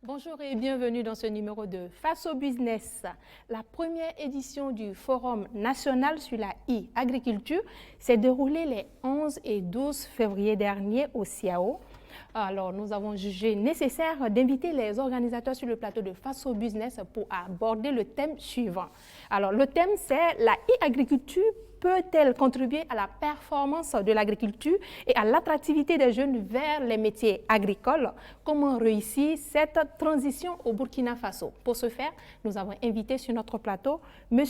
Bonjour et bienvenue dans ce numéro de Face au Business, la première édition du Forum national sur la e-agriculture s'est déroulée les 11 et 12 février dernier au CIAO. Alors, nous avons jugé nécessaire d'inviter les organisateurs sur le plateau de Face au Business pour aborder le thème suivant. Alors, le thème, c'est la e-agriculture peut-elle contribuer à la performance de l'agriculture et à l'attractivité des jeunes vers les métiers agricoles? Comment réussir cette transition au Burkina Faso? Pour ce faire, nous avons invité sur notre plateau M.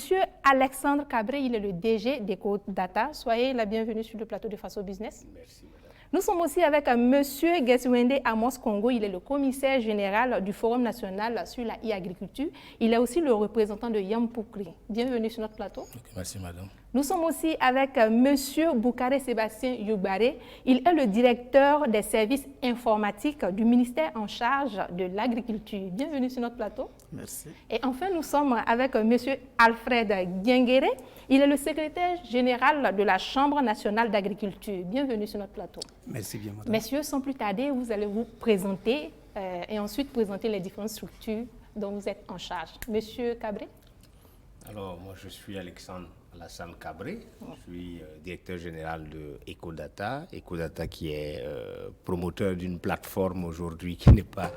Alexandre Cabré, il est le DG d'EcoData. Soyez la bienvenue sur le plateau de Face au Business. Merci, madame. Nous sommes aussi avec M. Geswende Amos Congo, il est le commissaire général du Forum national sur la e-agriculture. Il est aussi le représentant de Yampoukri. Bienvenue sur notre plateau. Okay, merci, madame. Nous sommes aussi avec M. Boukaré Sébastien Youbare. Il est le directeur des services informatiques du ministère en charge de l'agriculture. Bienvenue sur notre plateau. Merci. Et enfin, nous sommes avec M. Alfred Guinguéré. Il est le secrétaire général de la Chambre nationale d'agriculture. Bienvenue sur notre plateau. Merci bien, madame. Messieurs, sans plus tarder, vous allez vous présenter et ensuite présenter les différentes structures dont vous êtes en charge. Monsieur Cabré. Alors, moi, je suis Alexandre Alassane Cabré. Je suis directeur général de EcoData. EcoData qui est promoteur d'une plateforme aujourd'hui qui n'est pas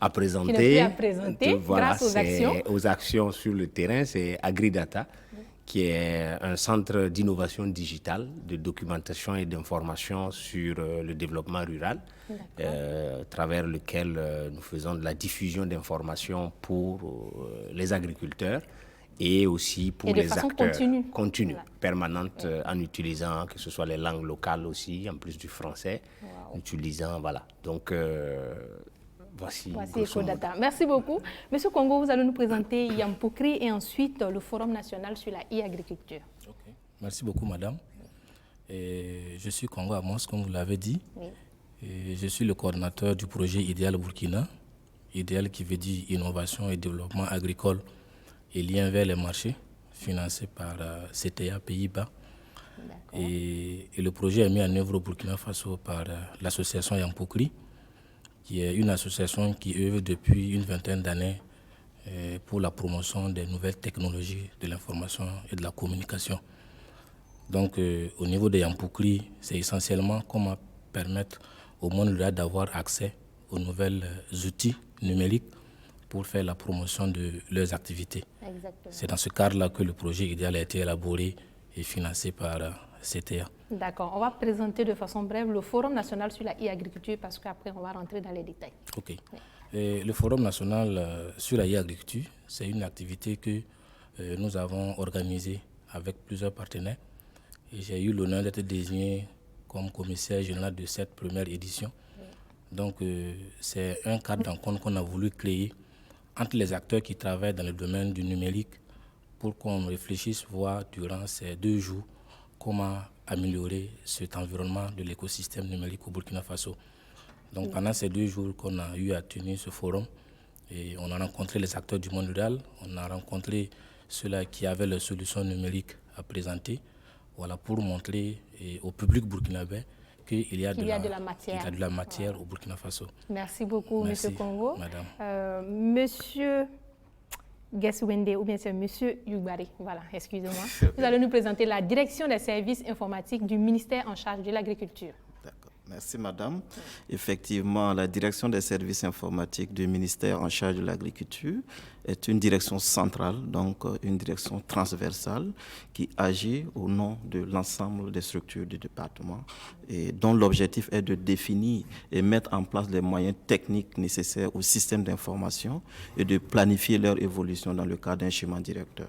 à présenter. Qui n'est plus à présenter, voilà, grâce aux actions. Aux actions sur le terrain, c'est AgriData, qui est un centre d'innovation digitale, de documentation et d'information sur le développement rural, à travers lequel nous faisons de la diffusion d'informations pour les agriculteurs et aussi pour les acteurs continue, voilà, permanente, en utilisant que ce soit les langues locales aussi, en plus du français, utilisant, voilà. Donc, voici EcoData. Merci beaucoup. Monsieur Congo, vous allez nous présenter Yampoukri et ensuite le Forum national sur la e-agriculture. Okay. Merci beaucoup, madame. Et je suis Congo Amos, comme vous l'avez dit. Oui. Et je suis le coordinateur du projet Idéal Burkina. Idéal qui veut dire innovation et développement agricole et lien vers les marchés, financé par CTA Pays-Bas. Et le projet est mis en œuvre au Burkina Faso par l'association Yampoukri, qui est une association qui œuvre depuis une vingtaine d'années pour la promotion des nouvelles technologies de l'information et de la communication. Donc au niveau de Yampoukri, c'est essentiellement comment permettre au monde rural d'avoir accès aux nouvelles outils numériques pour faire la promotion de leurs activités. C'est dans ce cadre-là que le projet Idéal a été élaboré et financé par CTA. D'accord. On va présenter de façon brève le Forum national sur la e-agriculture parce qu'après, on va rentrer dans les détails. OK. Oui. Et le Forum national sur la e-agriculture, c'est une activité que nous avons organisée avec plusieurs partenaires. Et j'ai eu l'honneur d'être désigné comme commissaire général de cette première édition. Oui. Donc, c'est un cadre d'encontre qu'on a voulu créer entre les acteurs qui travaillent dans le domaine du numérique pour qu'on réfléchisse, voir durant ces 2 jours, comment améliorer cet environnement de l'écosystème numérique au Burkina Faso. Donc pendant ces 2 jours qu'on a eu à tenir ce forum, et on a rencontré les acteurs du monde rural, on a rencontré ceux-là qui avaient leurs solutions numériques à présenter, voilà, pour montrer au public burkinabé qu'il y a de la matière au Burkina Faso. Merci beaucoup, Merci, Monsieur Congo. Madame. Monsieur Geswende, ou bien c'est Monsieur Youbare, voilà, excusez-moi. Vous allez nous présenter la direction des services informatiques du ministère en charge de l'agriculture. D'accord. Merci, madame. Effectivement, la direction des services informatiques du ministère en charge de l'agriculture est une direction centrale, donc une direction transversale qui agit au nom de l'ensemble des structures du département et dont l'objectif est de définir et mettre en place les moyens techniques nécessaires au système d'information et de planifier leur évolution dans le cadre d'un schéma directeur.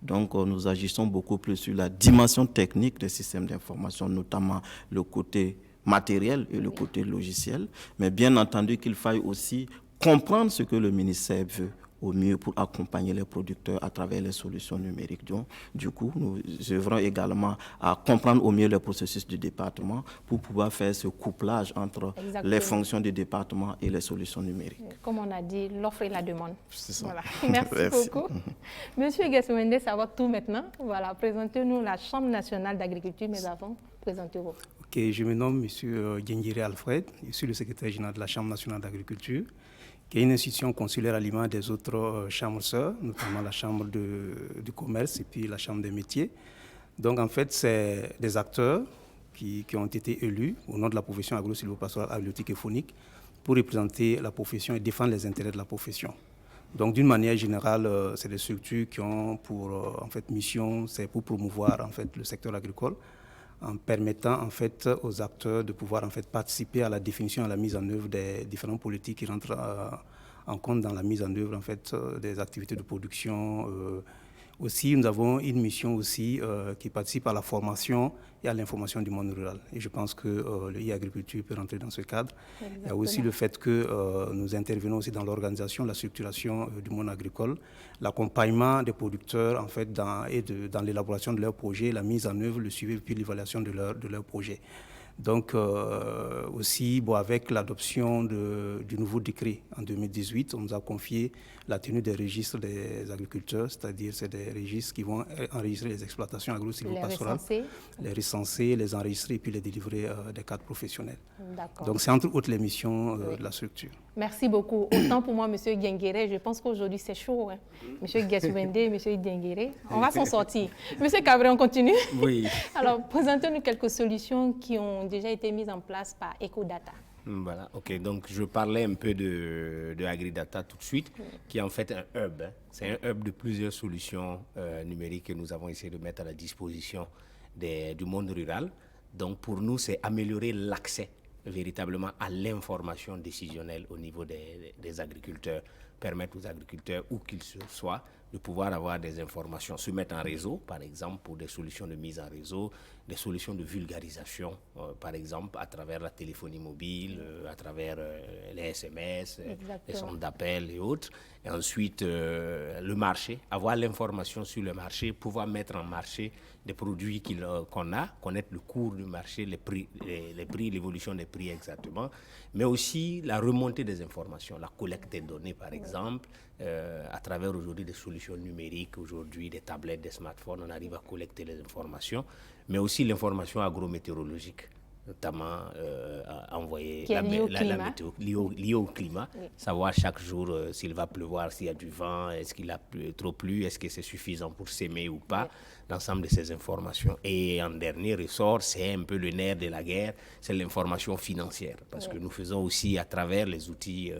Donc, nous agissons beaucoup plus sur la dimension technique des systèmes d'information, notamment le côté matériel et le côté logiciel, mais bien entendu qu'il faille aussi comprendre ce que le ministère veut au mieux pour accompagner les producteurs à travers les solutions numériques. Donc, du coup, nous œuvrons également à comprendre au mieux le processus du département pour pouvoir faire ce couplage entre les fonctions du département et les solutions numériques. Comme on a dit, l'offre et la demande. C'est ça. Voilà. Merci beaucoup. Monsieur Geswende, ça va tout maintenant. Voilà, présentez-nous la Chambre nationale d'agriculture, mais avant, présentez-vous. Okay, je me nomme M. Genguiré Alfred, je suis le secrétaire général de la Chambre nationale d'agriculture, qui est une institution consulaire à l'image des autres chambres sœurs, notamment la Chambre du commerce et puis la Chambre des métiers. Donc en fait, c'est des acteurs qui ont été élus au nom de la profession agro-silvopastorale, halieutique et faunique pour représenter la profession et défendre les intérêts de la profession. Donc d'une manière générale, c'est des structures qui ont pour en fait, mission, c'est pour promouvoir en fait, le secteur agricole en permettant en fait, aux acteurs de pouvoir en fait, participer à la définition et à la mise en œuvre des différentes politiques qui rentrent en compte dans la mise en œuvre en fait, des activités de production. Aussi, nous avons une mission aussi qui participe à la formation et à l'information du monde rural. Et je pense que le e-agriculture peut rentrer dans ce cadre. Exactement. Il y a aussi le fait que nous intervenons aussi dans l'organisation, la structuration du monde agricole, l'accompagnement des producteurs en fait, dans l'élaboration de leurs projets, la mise en œuvre, le suivi et puis l'évaluation de leurs projets. Donc aussi, avec l'adoption du nouveau décret en 2018, on nous a confié la tenue des registres des agriculteurs, c'est-à-dire c'est des registres qui vont enregistrer les exploitations agro-silvopastorales, les recenser, les enregistrer et puis les délivrer des cadres professionnels. Donc c'est entre autres les missions de la structure. Merci beaucoup. Autant pour moi, M. Genguiré, je pense qu'aujourd'hui c'est chaud. Hein. M. Guessouende, M. Genguiré, on va s'en sortir. M. Cabré, on continue? Oui. Alors, présentez-nous quelques solutions qui ont déjà été mises en place par EcoData. Voilà, ok. Donc, je parlais un peu de AgriData tout de suite, qui est en fait un hub. Hein. C'est un hub de plusieurs solutions numériques que nous avons essayé de mettre à la disposition du monde rural. Donc, pour nous, c'est améliorer l'accès véritablement à l'information décisionnelle au niveau des agriculteurs, permettre aux agriculteurs, où qu'ils soient, de pouvoir avoir des informations, se mettre en réseau, par exemple, pour des solutions de mise en réseau, des solutions de vulgarisation, par exemple, à travers la téléphonie mobile, à travers les SMS, les centres d'appel et autres. Et ensuite, le marché, avoir l'information sur le marché, pouvoir mettre en marché des produits qu'on a, connaître le cours du marché, les prix, l'évolution des prix exactement, mais aussi la remontée des informations, la collecte des données, par exemple, à travers aujourd'hui des solutions numériques, aujourd'hui des tablettes, des smartphones, on arrive à collecter les informations, mais aussi l'information agrométéorologique, notamment envoyer la météo liée au climat, savoir chaque jour s'il va pleuvoir, s'il y a du vent, est-ce qu'il a trop plu, est-ce que c'est suffisant pour s'aimer ou pas, l'ensemble de ces informations. Et en dernier ressort, c'est un peu le nerf de la guerre, c'est l'information financière, parce que nous faisons aussi à travers les outils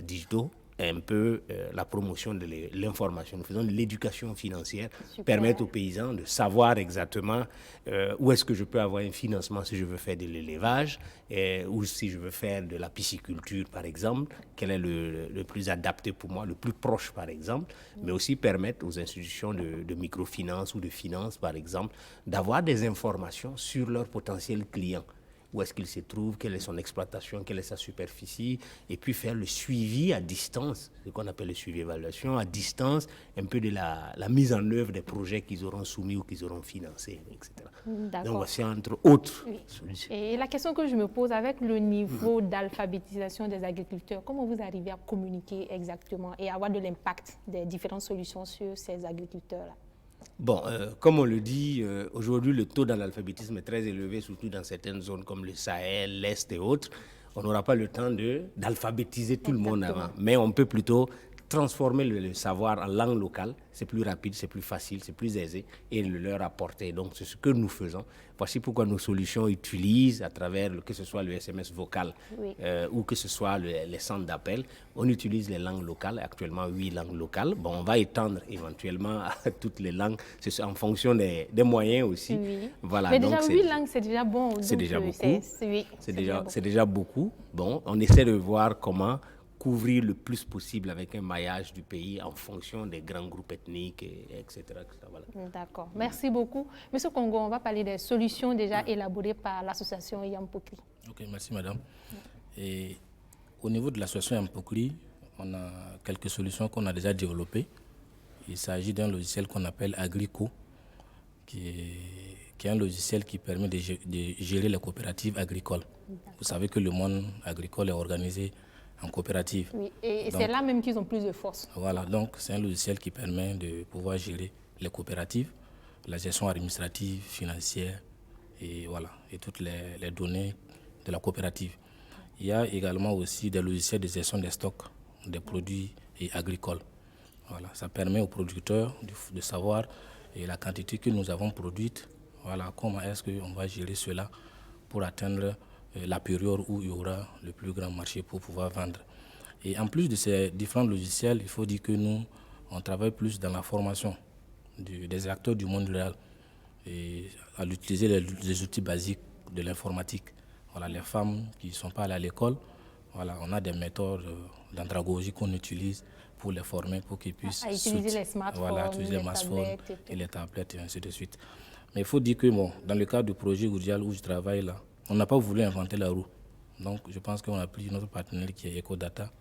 digitaux, un peu la promotion de l'information. Nous faisons de l'éducation financière, permettre aux paysans de savoir exactement où est-ce que je peux avoir un financement si je veux faire de l'élevage, ou si je veux faire de la pisciculture, par exemple, quel est le plus adapté pour moi, le plus proche, par exemple, mais aussi permettre aux institutions de microfinance ou de finance, par exemple, d'avoir des informations sur leurs potentiels clients. Où est-ce qu'il se trouve, quelle est son exploitation, quelle est sa superficie, et puis faire le suivi à distance, ce qu'on appelle le suivi-évaluation, à distance, un peu de la mise en œuvre des projets qu'ils auront soumis ou qu'ils auront financés, etc. Donc voici entre autres solutions. Et la question que je me pose, avec le niveau d'alphabétisation des agriculteurs, comment vous arrivez à communiquer exactement et avoir de l'impact des différentes solutions sur ces agriculteurs-là? Bon, comme on le dit, aujourd'hui, le taux d'analphabétisme est très élevé, surtout dans certaines zones comme le Sahel, l'Est et autres. On n'aura pas le temps d'alphabétiser tout le monde avant, mais on peut plutôt transformer le savoir en langue locale. C'est plus rapide, c'est plus facile, c'est plus aisé et le leur apporter. Donc, c'est ce que nous faisons. Voici pourquoi nos solutions utilisent, à travers que ce soit le SMS vocal ou que ce soit les centres d'appel, on utilise les langues locales, actuellement 8 langues locales. Bon, on va étendre éventuellement à toutes les langues, c'est en fonction des moyens aussi. Oui. Voilà, mais donc déjà 8 langues, c'est déjà bon. C'est déjà beaucoup. C'est déjà beaucoup. Bon, on essaie de voir comment couvrir le plus possible avec un maillage du pays en fonction des grands groupes ethniques, etc. Voilà. D'accord. Merci beaucoup. Monsieur Congo, on va parler des solutions déjà élaborées par l'association Yampokri. Ok, merci madame. Et au niveau de l'association Yampokri, on a quelques solutions qu'on a déjà développées. Il s'agit d'un logiciel qu'on appelle Agrico, qui est un logiciel qui permet de gérer les coopératives agricoles. Vous savez que le monde agricole est organisé en coopérative. Oui, et c'est là même qu'ils ont plus de force. Voilà, donc c'est un logiciel qui permet de pouvoir gérer les coopératives, la gestion administrative, financière et voilà, et toutes les données de la coopérative. Il y a également aussi des logiciels de gestion des stocks des produits agricoles. Voilà, ça permet aux producteurs de savoir la quantité que nous avons produite. Voilà, comment est-ce qu'on va gérer cela pour atteindre la période où il y aura le plus grand marché pour pouvoir vendre. Et en plus de ces différents logiciels, il faut dire que nous, on travaille plus dans la formation des acteurs du monde rural et à utiliser les outils basiques de l'informatique. Voilà, les femmes qui ne sont pas allées à l'école, voilà, on a des méthodes d'andragogie qu'on utilise pour les former, pour qu'ils puissent utiliser les smartphones, et les tablettes et ainsi de suite. Mais il faut dire que bon, dans le cadre du projet Gourdial où je travaille là, on n'a pas voulu inventer la roue. Donc je pense qu'on a pris notre partenaire qui est EcoData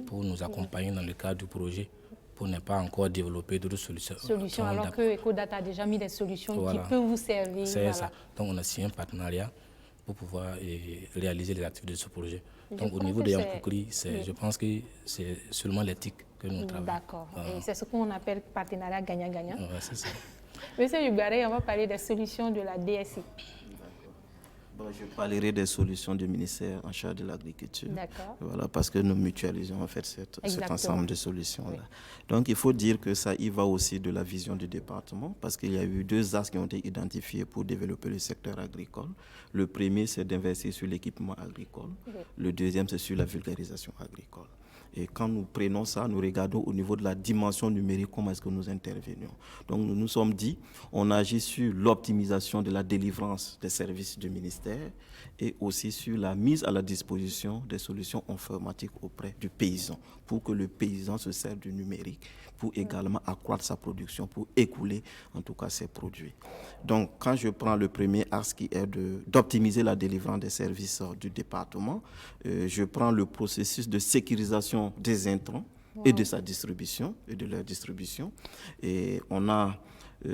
pour nous accompagner dans le cadre du projet, pour ne pas encore développer d'autres solutions. Alors que EcoData a déjà mis des solutions qui peuvent vous servir. C'est ça. Donc on a signé un partenariat pour pouvoir réaliser les activités de ce projet. Donc au niveau de Yamkoukri, je pense que c'est seulement l'éthique que nous travaillons. D'accord. Et c'est ce qu'on appelle partenariat gagnant-gagnant. Ouais, c'est ça. Monsieur Yugaré, on va parler des solutions de la DSI. Bon, je parlerai des solutions du ministère en charge de l'agriculture. D'accord. Voilà, parce que nous mutualisons en fait cet ensemble de solutions-là. Oui. Donc il faut dire que ça y va aussi de la vision du département, parce qu'il y a eu 2 axes qui ont été identifiés pour développer le secteur agricole. Le premier, c'est d'investir sur l'équipement agricole. Oui. Le deuxième, c'est sur la vulgarisation agricole. Et quand nous prenons ça, nous regardons au niveau de la dimension numérique, comment est-ce que nous intervenons. Donc nous nous sommes dit, on agit sur l'optimisation de la délivrance des services du ministère et aussi sur la mise à la disposition des solutions informatiques auprès du paysan, pour que le paysan se serve du numérique, pour également accroître sa production, pour écouler en tout cas ses produits. Donc quand je prends le premier axe qui est d'optimiser la délivrance des services du département, je prends le processus de sécurisation des intrants et de sa distribution et de leur distribution. Et on a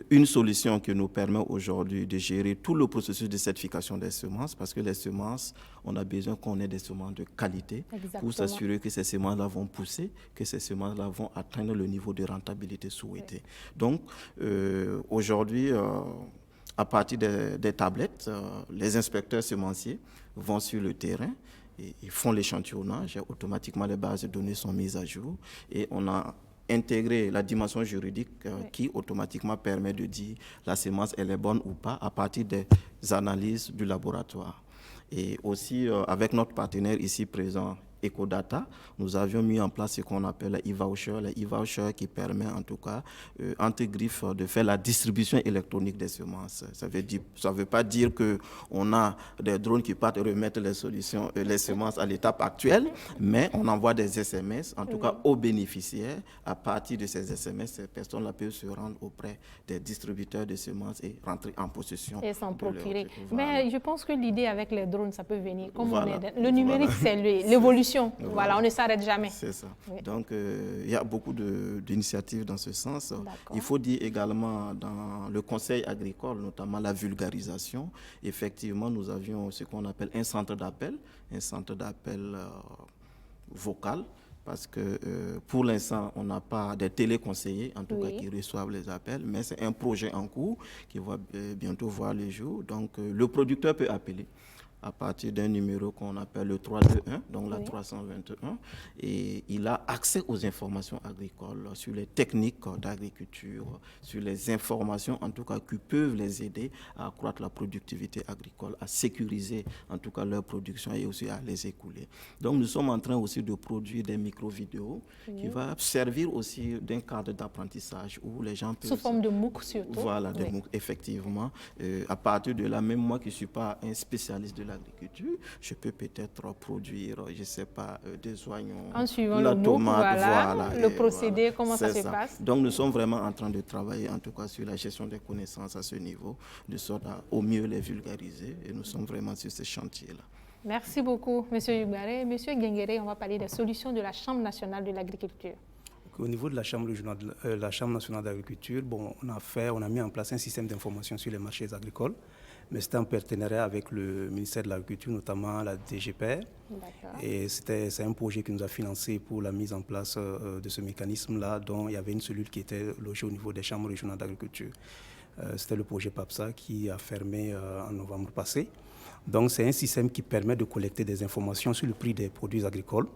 une solution qui nous permet aujourd'hui de gérer tout le processus de certification des semences, parce que les semences, on a besoin qu'on ait des semences de qualité. Exactement. Pour s'assurer que ces semences-là vont pousser, que ces semences-là vont atteindre le niveau de rentabilité souhaité. Oui. Donc aujourd'hui, à partir des tablettes, les inspecteurs semenciers vont sur le terrain. Ils font l'échantillonnage, automatiquement les bases de données sont mises à jour et on a intégré la dimension juridique qui automatiquement permet de dire la semence elle est bonne ou pas à partir des analyses du laboratoire. Et aussi avec notre partenaire ici présent, EcoData, nous avions mis en place ce qu'on appelle le e-voucher qui permet en tout cas, entre griffes, de faire la distribution électronique des semences. Ça veut pas dire qu'on a des drones qui partent remettre les semences à l'étape actuelle, mais on envoie des SMS, en tout cas aux bénéficiaires. À partir de ces SMS, ces personnes-là peuvent se rendre auprès des distributeurs de semences et rentrer en possession. Et s'en procurer. Mais je pense que l'idée avec les drones, ça peut venir. Comme le numérique, c'est l'évolution. Voilà, on ne s'arrête jamais. C'est ça. Oui. Donc, il y a beaucoup d'initiatives dans ce sens. Il faut dire également dans le conseil agricole, notamment la vulgarisation. Effectivement, nous avions ce qu'on appelle un centre d'appel vocal. Parce que pour l'instant, on n'a pas de téléconseillers, en tout cas, qui reçoivent les appels, mais c'est un projet en cours qui va bientôt voir le jour. Donc, le producteur peut appeler à partir d'un numéro qu'on appelle le 321, donc la 321, et il a accès aux informations agricoles, sur les techniques d'agriculture, sur les informations en tout cas qui peuvent les aider à accroître la productivité agricole, à sécuriser en tout cas leur production et aussi à les écouler. Donc nous sommes en train aussi de produire des micro-vidéos qui vont servir aussi d'un cadre d'apprentissage où les gens peuvent... Sous forme de MOOC surtout. Voilà, des MOOC, effectivement. À partir de là, même moi qui ne suis pas un spécialiste de l'agriculture, je peux peut-être produire, je ne sais pas, des oignons, en suivant la tomate, le procédé, comment ça se passe. Donc nous sommes vraiment en train de travailler en tout cas sur la gestion des connaissances à ce niveau, de sorte à au mieux les vulgariser, et nous sommes vraiment sur ce chantier-là. Merci beaucoup, M. Yugaré. M. Genguéré, on va parler des solutions de la Chambre nationale de l'agriculture. Au niveau de la Chambre nationale d'agriculture, bon, on a mis en place un système d'information sur les marchés agricoles, mais c'était en partenariat avec le ministère de l'Agriculture, notamment la DGPR. Et c'est un projet qui nous a financé pour la mise en place de ce mécanisme-là, dont il y avait une cellule qui était logée au niveau des chambres régionales d'agriculture. C'était le projet PAPSA qui a fermé en novembre passé. Donc, c'est un système qui permet de collecter des informations sur le prix des produits agricoles.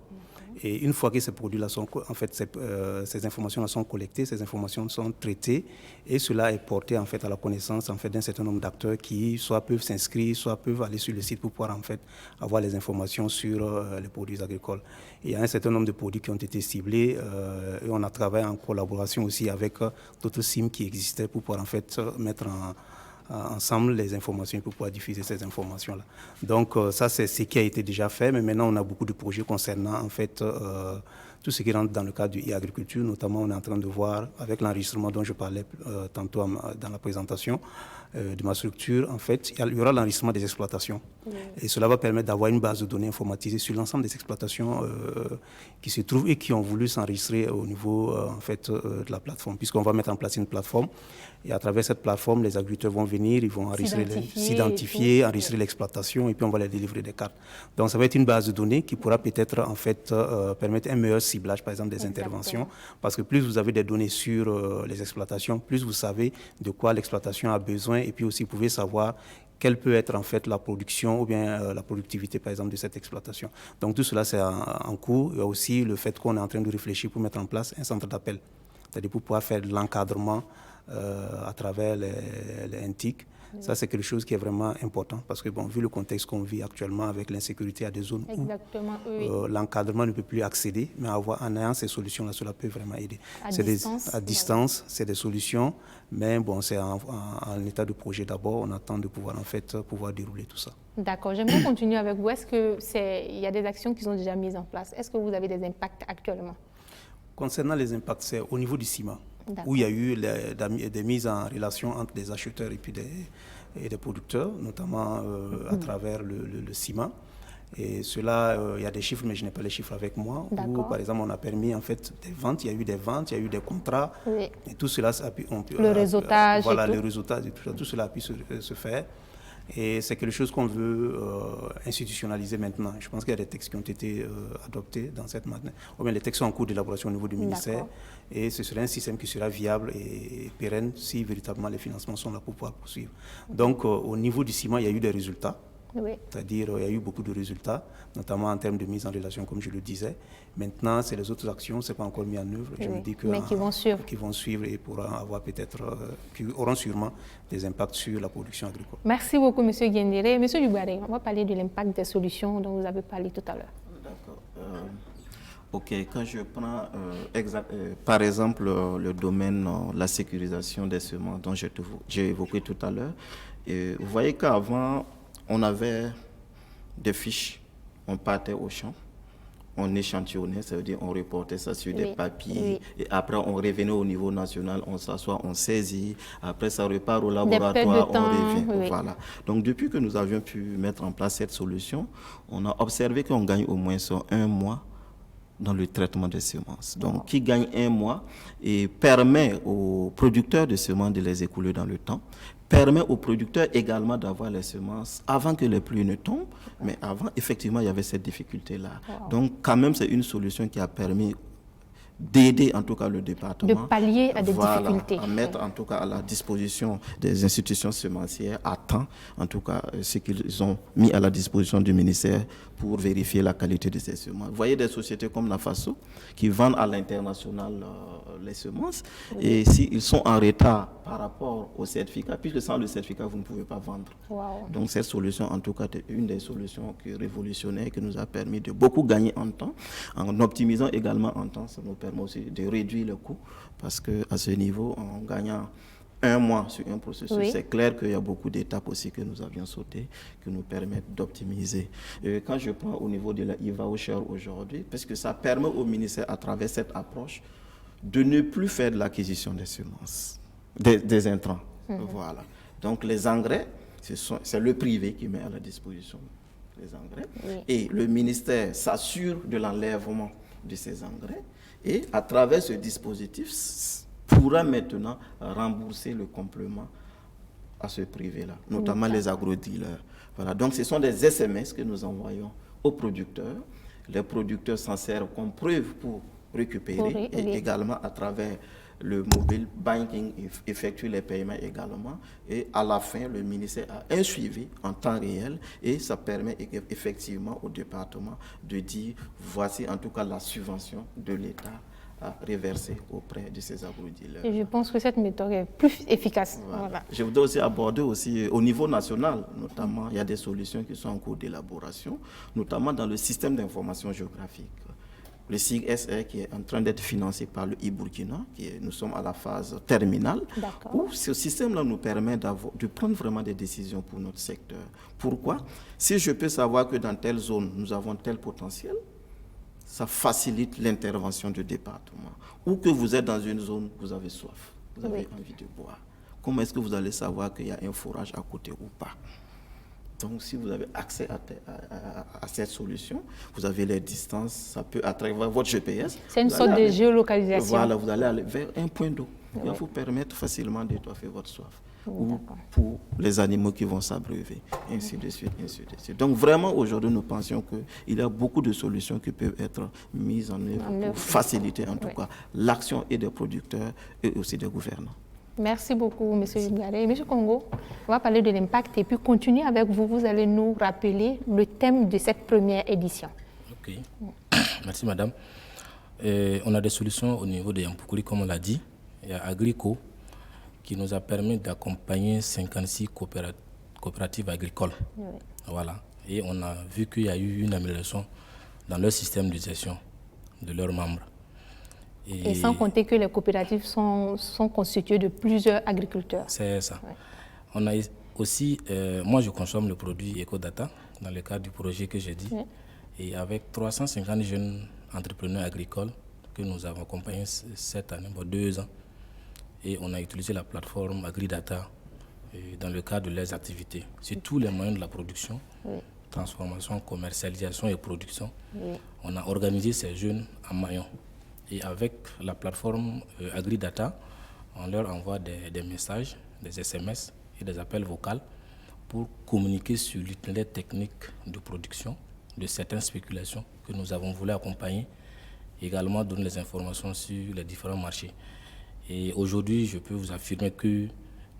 Et une fois que ces produits-là sont, en fait, ces informations-là sont collectées, ces informations sont traitées, et cela est porté en fait à la connaissance en fait d'un certain nombre d'acteurs qui soit peuvent s'inscrire, soit peuvent aller sur le site pour pouvoir en fait avoir les informations sur les produits agricoles. Et il y a un certain nombre de produits qui ont été ciblés, et on a travaillé en collaboration aussi avec d'autres SIM qui existaient pour pouvoir en fait mettre ensemble les informations pour pouvoir diffuser ces informations-là. Donc ça, c'est ce qui a été déjà fait, mais maintenant on a beaucoup de projets concernant en fait tout ce qui rentre dans le cadre du e-agriculture. Notamment, on est en train de voir, avec l'enregistrement dont je parlais tantôt dans la présentation de ma structure, en fait, il y aura l'enregistrement des exploitations. Et cela va permettre d'avoir une base de données informatisée sur l'ensemble des exploitations qui se trouvent et qui ont voulu s'enregistrer au niveau en fait, de la plateforme, puisqu'on va mettre en place une plateforme. Et à travers cette plateforme, les agriculteurs vont venir, ils vont s'identifier, enregistrer l'exploitation, et puis on va leur délivrer des cartes. Donc ça va être une base de données qui pourra peut-être en fait permettre un meilleur ciblage, par exemple, des interventions, parce que plus vous avez des données sur les exploitations, plus vous savez de quoi l'exploitation a besoin, et puis aussi vous pouvez savoir quelle peut être en fait la production ou bien la productivité, par exemple, de cette exploitation. Donc tout cela, c'est en cours. Il y a aussi le fait qu'on est en train de réfléchir pour mettre en place un centre d'appel, c'est-à-dire pour pouvoir faire de l'encadrement à travers les NTIC. Ça, c'est quelque chose qui est vraiment important parce que, bon, vu le contexte qu'on vit actuellement avec l'insécurité à des zones où l'encadrement ne peut plus accéder, mais en ayant ces solutions-là, cela peut vraiment aider. À distance, c'est des solutions, mais bon, c'est en état de projet d'abord. On attend de pouvoir, en fait, pouvoir dérouler tout ça. D'accord. J'aimerais continuer avec vous. Est-ce qu'il y a des actions qui sont déjà mises en place? Est-ce que vous avez des impacts actuellement? Concernant les impacts, c'est au niveau du ciment, où il y a eu des mises en relation entre des acheteurs et puis des producteurs, notamment à travers le ciment. Et cela, il y a des chiffres, mais je n'ai pas les chiffres avec moi. Où, par exemple, on a permis en fait des ventes, il y a eu des ventes, il y a eu des contrats. Et tout cela, le réseautage. Voilà, le réseautage, tout cela a pu se faire. Et c'est quelque chose qu'on veut institutionnaliser maintenant. Je pense qu'il y a des textes qui ont été adoptés dans cette matière. Ou bien les textes sont en cours d'élaboration au niveau du ministère. Et ce serait un système qui sera viable et pérenne si véritablement les financements sont là pour pouvoir poursuivre. Donc au niveau du ciment, il y a eu des résultats. C'est-à-dire il y a eu beaucoup de résultats, notamment en termes de mise en relation, comme je le disais. Maintenant, c'est les autres actions, ce n'est pas encore mis en œuvre. Je me dis que qui vont suivre et pourront avoir peut-être, qui auront sûrement des impacts sur la production agricole. Merci beaucoup, M. Guendéré. M. Dubaré, on va parler de l'impact des solutions dont vous avez parlé tout à l'heure. D'accord. OK, quand je prends par exemple le domaine, la sécurisation des semences dont j'ai évoqué tout à l'heure, vous voyez qu'avant, on avait des fiches, on partait au champ, on échantillonnait, ça veut dire on reportait ça sur des papiers, et après on revenait au niveau national, on s'assoit, on saisit, après ça repart au laboratoire, on revient. Voilà. Donc depuis que nous avions pu mettre en place cette solution, on a observé qu'on gagne au moins 1 mois dans le traitement des semences. Donc, qui gagne 1 mois et permet aux producteurs de semences de les écouler dans le temps, permet aux producteurs également d'avoir les semences avant que les pluies ne tombent, mais avant, effectivement, il y avait cette difficulté-là. Donc, quand même, c'est une solution qui a permis d'aider en tout cas le département. De pallier à des difficultés. À mettre en tout cas à la disposition des institutions semencières à temps, en tout cas ce qu'ils ont mis à la disposition du ministère pour vérifier la qualité de ces semences. Vous voyez des sociétés comme la FASO qui vendent à l'international les semences et s'ils sont en retard par rapport au certificat, puisque sans le certificat, vous ne pouvez pas vendre. Donc cette solution, en tout cas, est une des solutions qui est révolutionnaire, qui nous a permis de beaucoup gagner en temps, en optimisant également en temps. Ça nous permet aussi de réduire le coût, parce qu'à ce niveau, en gagnant 1 mois sur un processus, c'est clair qu'il y a beaucoup d'étapes aussi que nous avions sautées, qui nous permettent d'optimiser. Quand je prends au niveau de la e-voucher aujourd'hui, parce que ça permet au ministère, à travers cette approche, de ne plus faire de l'acquisition des semences, des intrants. Voilà. Donc les engrais, c'est le privé qui met à la disposition les engrais. Et le ministère s'assure de l'enlèvement de ces engrais. Et à travers ce dispositif, pourra maintenant rembourser le complément à ce privé-là, notamment les agro-dealers. Voilà. Donc ce sont des SMS que nous envoyons aux producteurs. Les producteurs s'en servent comme preuve pour récupérer et également à travers le mobile banking effectue les paiements également. Et à la fin, le ministère a un suivi en temps réel et ça permet effectivement au département de dire voici en tout cas la subvention de l'État à reverser auprès de ces agrodealers. Et je pense que cette méthode est plus efficace. Voilà. Je voudrais aussi aborder aussi au niveau national, notamment, il y a des solutions qui sont en cours d'élaboration, notamment dans le système d'information géographique. Le SIG-SR qui est en train d'être financé par le e-Burkina, nous sommes à la phase terminale, où ce système-là nous permet de prendre vraiment des décisions pour notre secteur. Pourquoi? Si je peux savoir que dans telle zone, nous avons tel potentiel, ça facilite l'intervention du département. Ou que vous êtes dans une zone, vous avez soif, vous avez envie de boire. Comment est-ce que vous allez savoir qu'il y a un forage à côté ou pas? Donc, si vous avez accès à cette solution, vous avez les distances, ça peut, à travers votre GPS. C'est une sorte de géolocalisation. Voilà, vous allez aller vers un point d'eau. Il va vous permettre facilement d'étouffer votre soif. Ou pour les animaux qui vont s'abreuver, ainsi de suite, ainsi de suite. Donc, vraiment, aujourd'hui, nous pensions qu'il y a beaucoup de solutions qui peuvent être mises en œuvre pour faciliter, en tout cas, l'action et des producteurs et aussi des gouvernants. Merci beaucoup, M. Jingale. M. Congo, on va parler de l'impact et puis continuer avec vous. Vous allez nous rappeler le thème de cette première édition. Ok. Merci, madame. On a des solutions au niveau de Yampoukoury, comme on l'a dit. Il y a Agrico qui nous a permis d'accompagner 56 coopératives agricoles. Oui. Voilà. Et on a vu qu'il y a eu une amélioration dans leur système de gestion de leurs membres. Et sans compter que les coopératives sont constituées de plusieurs agriculteurs. C'est ça. Ouais. On a aussi, moi je consomme le produit EcoData dans le cadre du projet que j'ai dit. Oui. Et avec 350 jeunes entrepreneurs agricoles que nous avons accompagnés cette année, 2 ans. Et on a utilisé la plateforme AgriData dans le cadre de leurs activités. Sur tous les moyens de la production, transformation, commercialisation et production. Oui. On a organisé ces jeunes en maillon. Et avec la plateforme AgriData, on leur envoie des messages, des SMS et des appels vocaux pour communiquer sur l'itinéraire technique de production de certaines spéculations que nous avons voulu accompagner, également donner les informations sur les différents marchés. Et aujourd'hui, je peux vous affirmer que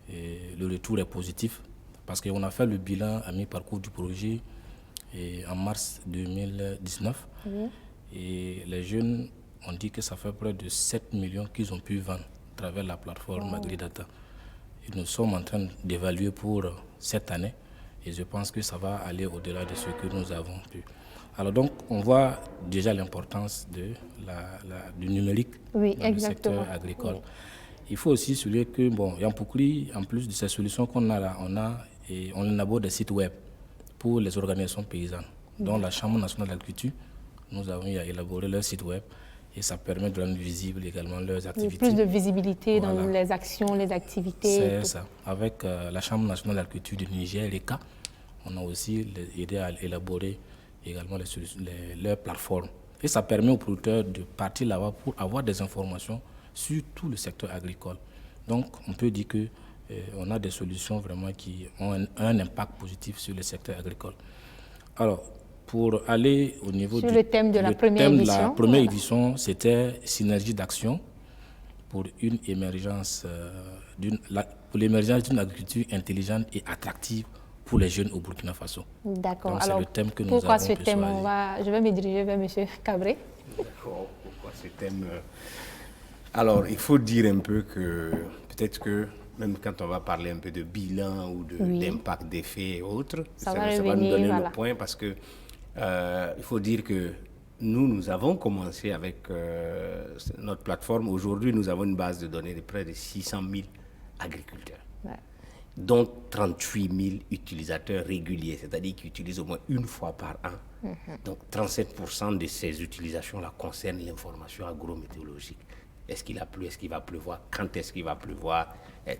le retour est positif parce qu'on a fait le bilan à mi-parcours du projet en mars 2019. Et les jeunes on dit que ça fait près de 7 millions qu'ils ont pu vendre à travers la plateforme AgriData. Et nous sommes en train d'évaluer pour cette année et je pense que ça va aller au-delà de ce que nous avons pu. Alors donc, on voit déjà l'importance du numérique dans le secteur agricole. Oui. Il faut aussi souligner que, Yampoukoury, en plus de ces solutions qu'on a là, on élabore des sites web pour les organisations paysannes, dont la Chambre nationale d'agriculture, nous avons élaboré leur site web. Et ça permet de rendre visible également leurs activités. Plus de visibilité dans les actions, les activités. C'est ça. Avec la Chambre nationale d'agriculture du Niger, l'ECA, on a aussi aidé à élaborer également leurs plateformes. Et ça permet aux producteurs de partir là-bas pour avoir des informations sur tout le secteur agricole. Donc, on peut dire qu'on a des solutions vraiment qui ont un impact positif sur le secteur agricole. Alors, pour aller au niveau sur le thème de la première édition. La première édition, c'était synergie d'action pour une émergence, pour l'émergence d'une agriculture intelligente et attractive pour les jeunes au Burkina Faso. D'accord. C'est le thème que nous pourquoi avons ce thème je vais me diriger vers M. Cabré. D'accord. Pourquoi ce thème Alors, il faut dire un peu que peut-être que même quand on va parler un peu de bilan ou d'impact, d'effet et autres, ça va nous donner le point parce que il faut dire que nous avons commencé avec notre plateforme. Aujourd'hui, nous avons une base de données de près de 600 000 agriculteurs, dont 38 000 utilisateurs réguliers, c'est-à-dire qui utilisent au moins une fois par an. Donc, 37% de ces utilisations-là concernent l'information agrométéorologique. Est-ce qu'il a plu? Est-ce qu'il va pleuvoir? Quand est-ce qu'il va pleuvoir?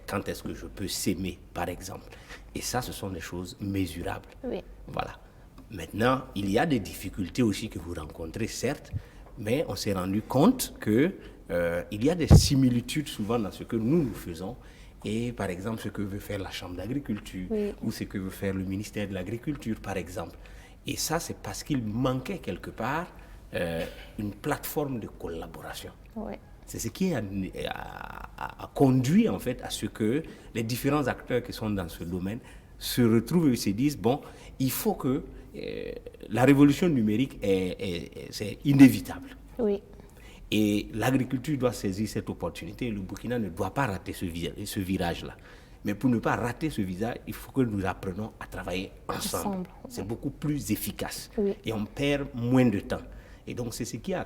Quand est-ce que je peux s'aimer, par exemple? Et ça, ce sont des choses mesurables. Oui. Voilà. Maintenant, il y a des difficultés aussi que vous rencontrez, certes, mais on s'est rendu compte qu'il y a des similitudes souvent dans ce que nous faisons et, par exemple, ce que veut faire la Chambre d'agriculture ou ce que veut faire le ministère de l'Agriculture, par exemple. Et ça, c'est parce qu'il manquait quelque part une plateforme de collaboration. C'est ce qui a conduit en fait à ce que les différents acteurs qui sont dans ce domaine se retrouvent et se disent, bon, il faut que la révolution numérique c'est inévitable. Oui. Et l'agriculture doit saisir cette opportunité. Le Burkina ne doit pas rater ce virage-là. Mais pour ne pas rater ce virage, il faut que nous apprenions à travailler ensemble. C'est beaucoup plus efficace. Oui. Et on perd moins de temps. Et donc, c'est ce qui a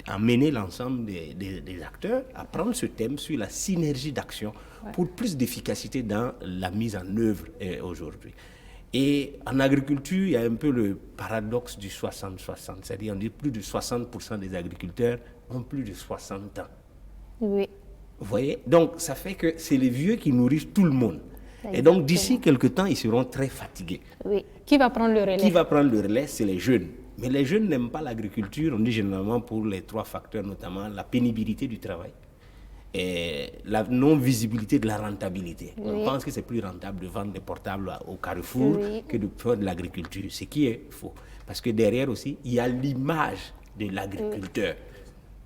amené l'ensemble des acteurs à prendre ce thème sur la synergie d'action pour plus d'efficacité dans la mise en œuvre aujourd'hui. Et en agriculture, il y a un peu le paradoxe du 60-60. C'est-à-dire, on dit plus de 60% des agriculteurs ont plus de 60 ans. Oui. Vous voyez? Donc, ça fait que c'est les vieux qui nourrissent tout le monde. Exactement. Et donc, d'ici quelques temps, ils seront très fatigués. Oui. Qui va prendre le relais? Qui va prendre le relais? C'est les jeunes. Mais les jeunes n'aiment pas l'agriculture, on dit généralement pour les 3 facteurs, notamment la pénibilité du travail et la non-visibilité de la rentabilité. Oui. On pense que c'est plus rentable de vendre des portables au Carrefour que de faire de l'agriculture, ce qui est faux. Parce que derrière aussi, il y a l'image de l'agriculteur.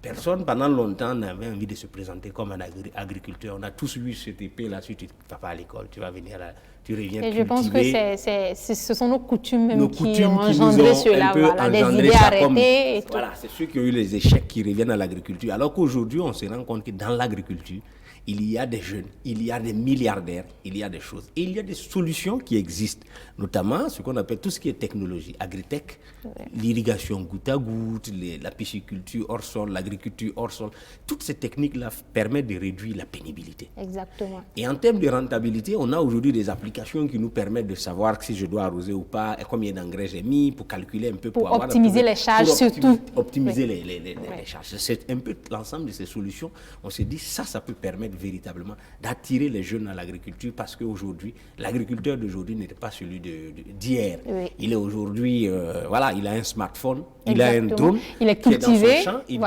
Personne, pendant longtemps, n'avait envie de se présenter comme un agriculteur. On a tous vu cette épée là, si tu ne vas pas à l'école, tu vas venir là, tu reviens cultiver. Et je pense que ce sont nos coutumes même qui ont engendré cela, voilà, des idées arrêtées. Voilà, c'est ceux qui ont eu les échecs qui reviennent à l'agriculture. Alors qu'aujourd'hui, on se rend compte que dans l'agriculture, il y a des jeunes, il y a des milliardaires, il y a des choses. Et il y a des solutions qui existent, notamment ce qu'on appelle tout ce qui est technologie, agritech, l'irrigation goutte à goutte, la pisciculture hors sol, l'agriculture hors sol. Toutes ces techniques-là permettent de réduire la pénibilité. Exactement. Et en termes de rentabilité, on a aujourd'hui des applications qui nous permettent de savoir si je dois arroser ou pas, et combien d'engrais j'ai mis, pour calculer un peu, pour optimiser les charges surtout. Optimiser les charges. C'est un peu l'ensemble de ces solutions. On s'est dit, ça peut permettre véritablement d'attirer les jeunes à l'agriculture, parce qu'aujourd'hui, l'agriculteur d'aujourd'hui n'était pas celui d'hier. Oui. Il est aujourd'hui, il a un smartphone, il a un drone, il est cultivé, il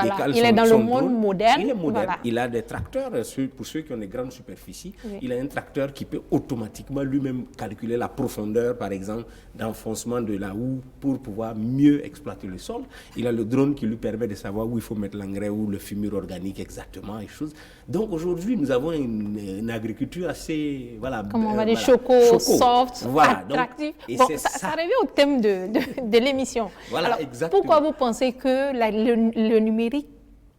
est dans le monde moderne. Il est moderne, il a des tracteurs, pour ceux qui ont des grandes superficies, il a un tracteur qui peut automatiquement lui-même calculer la profondeur, par exemple, d'enfoncement de la houe pour pouvoir mieux exploiter le sol. Il a le drone qui lui permet de savoir où il faut mettre l'engrais ou le fumier organique exactement, et choses. Donc aujourd'hui, nous avons une agriculture assez, comme on va dire, choco, soft, attractif. Bon, ça revient au thème de l'émission. Voilà, alors, exactement. Pourquoi vous pensez que le numérique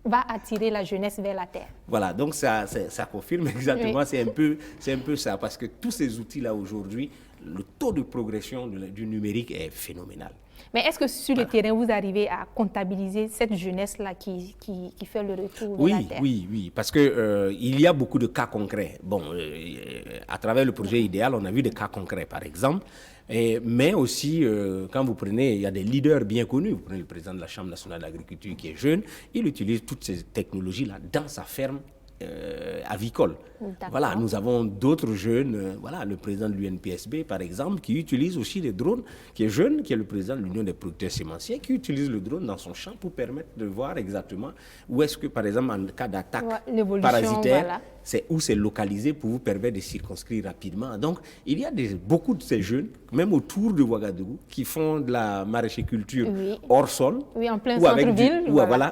va attirer la jeunesse vers la terre? Voilà, donc ça confirme exactement, c'est un peu ça, parce que tous ces outils-là aujourd'hui, le taux de progression du numérique est phénoménal. Mais est-ce que sur le terrain, vous arrivez à comptabiliser cette jeunesse-là qui fait le retour vers la terre? Oui, parce que il y a beaucoup de cas concrets. Bon, à travers le projet idéal, on a vu des cas concrets, par exemple. Mais aussi, quand vous prenez, il y a des leaders bien connus. Vous prenez le président de la Chambre nationale d'agriculture qui est jeune, il utilise toutes ces technologies-là dans sa ferme avicole. Voilà, nous avons d'autres jeunes, le président de l'UNPSB par exemple, qui utilise aussi des drones, qui est jeune, qui est le président de l'Union des producteurs sémenciers, qui utilise le drone dans son champ pour permettre de voir exactement où est-ce que, par exemple, en cas d'attaque parasitaire, c'est où c'est localisé pour vous permettre de circonscrire rapidement. Donc, il y a beaucoup de ces jeunes, même autour de Ouagadougou, qui font de la maraîchiculture hors sol, en plein centre-ville,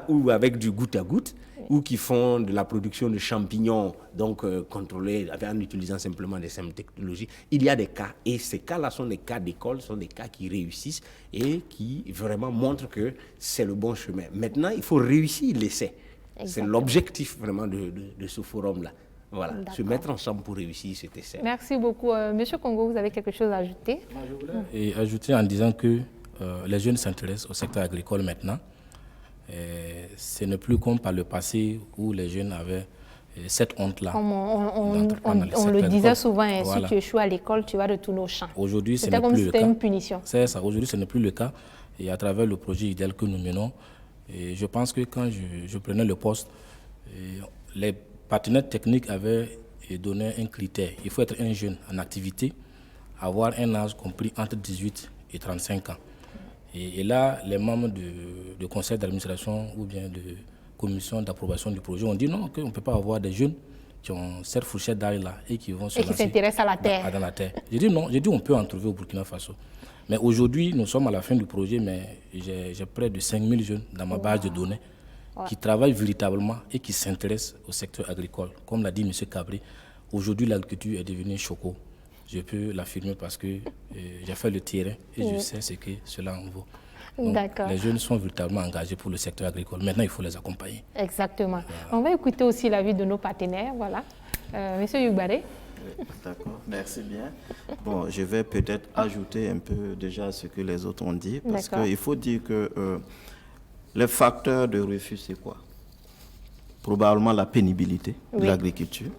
ou avec du goutte à goutte, ou qui font de la production de champignons, donc contrôlés en utilisant simplement des simples technologies. Il y a des cas, et ces cas-là sont des cas d'école, sont des cas qui réussissent et qui vraiment montrent que c'est le bon chemin. Maintenant, il faut réussir l'essai. C'est l'objectif vraiment de ce forum-là. Voilà, se mettre ensemble pour réussir cet essai. Merci beaucoup. Monsieur Congo, vous avez quelque chose à ajouter? Et ajouter en disant que les jeunes s'intéressent au secteur agricole maintenant. Ce n'est plus comme par le passé où les jeunes avaient cette honte-là. Comme on le disait souvent, si tu échoues à l'école, tu vas retourner au champ. Aujourd'hui, ce n'est plus le cas. C'était une punition. C'est ça. Aujourd'hui, ce n'est plus le cas. Et à travers le projet idéal que nous menons, et je pense que quand je prenais le poste, les partenaires techniques avaient donné un critère. Il faut être un jeune en activité, avoir un âge compris entre 18 et 35 ans. Et là, les membres de conseil d'administration ou bien de commission d'approbation du projet ont dit non, qu'on ne peut pas avoir des jeunes qui ont cette fourchette d'âge-là et qui vont se lancer qui s'intéressent à la terre. Dans la terre. J'ai dit non, on peut en trouver au Burkina Faso. Mais aujourd'hui, nous sommes à la fin du projet, mais j'ai près de 5000 jeunes dans ma base de données qui travaillent véritablement et qui s'intéressent au secteur agricole. Comme l'a dit M. Cabri, aujourd'hui l'agriculture est devenue choco. Je peux l'affirmer parce que j'ai fait le terrain et je sais ce que cela en vaut. Donc, les jeunes sont véritablement engagés pour le secteur agricole. Maintenant, il faut les accompagner. Exactement. On va écouter aussi l'avis de nos partenaires. Voilà. Monsieur Yugbare. D'accord, merci bien. Bon, je vais peut-être ajouter un peu déjà ce que les autres ont dit, parce qu'il faut dire que les facteurs de refus, c'est quoi? Probablement la pénibilité de l'agriculture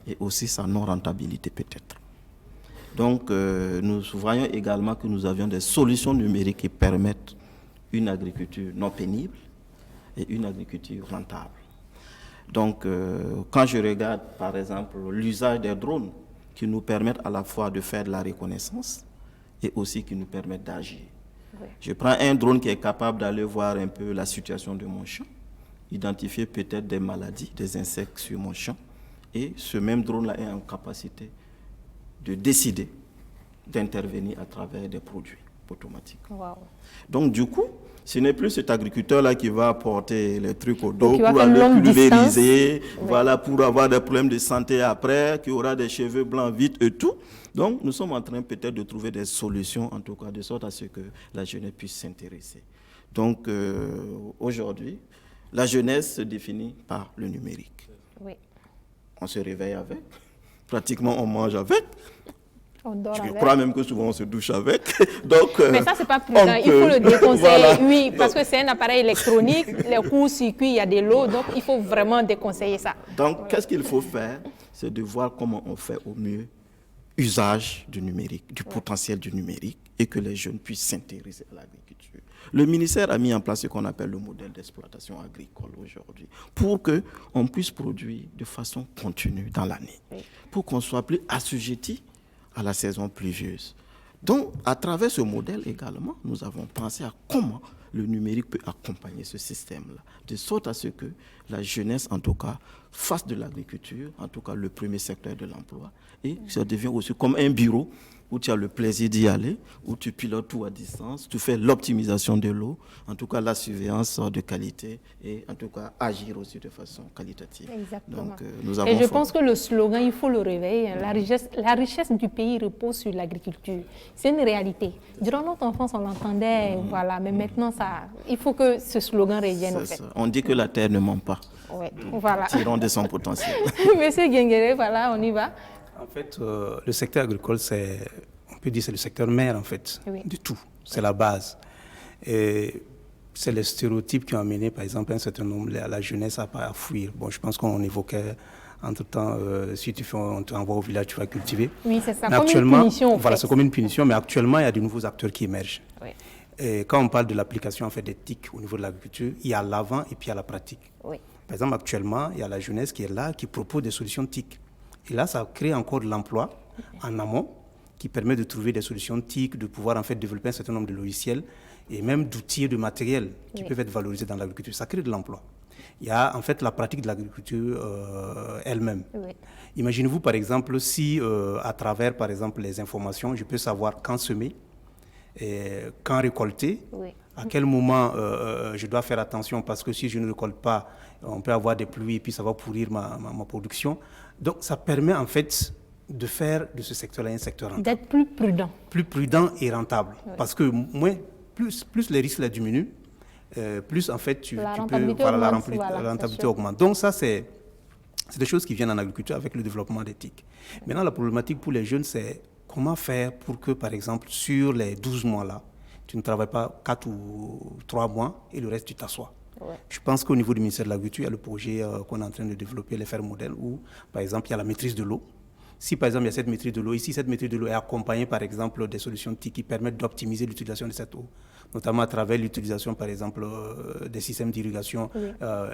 et aussi sa non-rentabilité peut-être. Donc, nous voyons également que nous avions des solutions numériques qui permettent une agriculture non pénible et une agriculture rentable. Donc, quand je regarde, par exemple, l'usage des drones qui nous permettent à la fois de faire de la reconnaissance et aussi qui nous permettent d'agir. Oui. Je prends un drone qui est capable d'aller voir un peu la situation de mon champ, identifier peut-être des maladies, des insectes sur mon champ, et ce même drone-là est en capacité de décider d'intervenir à travers des produits automatiques. Wow. Donc, du coup, ce n'est plus cet agriculteur-là qui va apporter les trucs au dos pour aller pulvériser, voilà, pour avoir des problèmes de santé après, qui aura des cheveux blancs vite et tout. Donc, nous sommes en train peut-être de trouver des solutions, en tout cas, de sorte à ce que la jeunesse puisse s'intéresser. Donc, aujourd'hui, la jeunesse se définit par le numérique. Oui. On se réveille avec, pratiquement on mange avec. Je crois même que souvent on se douche avec. Donc, mais ça, c'est pas prudent. Il faut le déconseiller, oui, parce que c'est un appareil électronique, les courts-circuits, il y a de l'eau, donc il faut vraiment déconseiller ça. Donc, qu'est-ce qu'il faut faire? C'est de voir comment on fait au mieux usage du numérique, du potentiel du numérique, et que les jeunes puissent s'intéresser à l'agriculture. Le ministère a mis en place ce qu'on appelle le modèle d'exploitation agricole aujourd'hui, pour qu'on puisse produire de façon continue dans l'année, pour qu'on soit plus assujetti à la saison pluvieuse. Donc, à travers ce modèle également, nous avons pensé à comment le numérique peut accompagner ce système-là, de sorte à ce que la jeunesse, en tout cas, fasse de l'agriculture, en tout cas le premier secteur de l'emploi, et ça devient aussi comme un bureau où tu as le plaisir d'y aller, où tu pilotes tout à distance, tu fais l'optimisation de l'eau, en tout cas la surveillance de qualité et en tout cas agir aussi de façon qualitative. Exactement. Donc, nous avons et je pense que le slogan, il faut le réveiller, la richesse du pays repose sur l'agriculture. C'est une réalité. Durant notre enfance, on l'entendait, voilà, mais maintenant, il faut que ce slogan revienne. En fait. On dit que la terre ne ment pas. Oui, voilà. Tirons de son potentiel. Monsieur Guengere, voilà, on y va. En fait, le secteur agricole, on peut dire c'est le secteur mère, en fait, du tout. C'est la base. Et c'est les stéréotypes qui ont amené, par exemple, un certain nombre à la jeunesse à fuir. Bon, je pense qu'on évoquait, entre-temps, si on t'envoie au village, tu vas cultiver. Oui, c'est ça, comme une punition, en fait. Voilà, c'est comme une punition, mais actuellement, il y a de nouveaux acteurs qui émergent. Oui. Et quand on parle de l'application, en fait, des TIC au niveau de l'agriculture, il y a l'avant et puis il y a la pratique. Oui. Par exemple, actuellement, il y a la jeunesse qui est là, qui propose des solutions TIC. Et là, ça crée encore de l'emploi en amont qui permet de trouver des solutions TIC, de pouvoir en fait développer un certain nombre de logiciels et même d'outils et de matériel qui peuvent être valorisés dans l'agriculture. Ça crée de l'emploi. Il y a en fait la pratique de l'agriculture elle-même. Oui. Imaginez-vous par exemple si à travers par exemple les informations, je peux savoir quand semer, quand récolter, à quel moment je dois faire attention parce que si je ne récolte pas, on peut avoir des pluies et puis ça va pourrir ma production. Donc, ça permet en fait de faire de ce secteur-là un secteur rentable. D'être plus prudent. Plus prudent et rentable. Oui. Parce que plus les risques diminuent, plus en fait la rentabilité augmente. Donc, ça, c'est des choses qui viennent en agriculture avec le développement des TIC. Maintenant, la problématique pour les jeunes, c'est comment faire pour que, par exemple, sur les 12 mois-là, tu ne travailles pas 4 ou 3 mois et le reste, tu t'assois. Ouais. Je pense qu'au niveau du ministère de l'Agriculture, il y a le projet qu'on est en train de développer, les fermes modèles, où, par exemple, il y a la maîtrise de l'eau. Si, par exemple, il y a cette maîtrise de l'eau, ici, cette maîtrise de l'eau est accompagnée, par exemple, des solutions TIC qui permettent d'optimiser l'utilisation de cette eau, notamment à travers l'utilisation, par exemple, des systèmes d'irrigation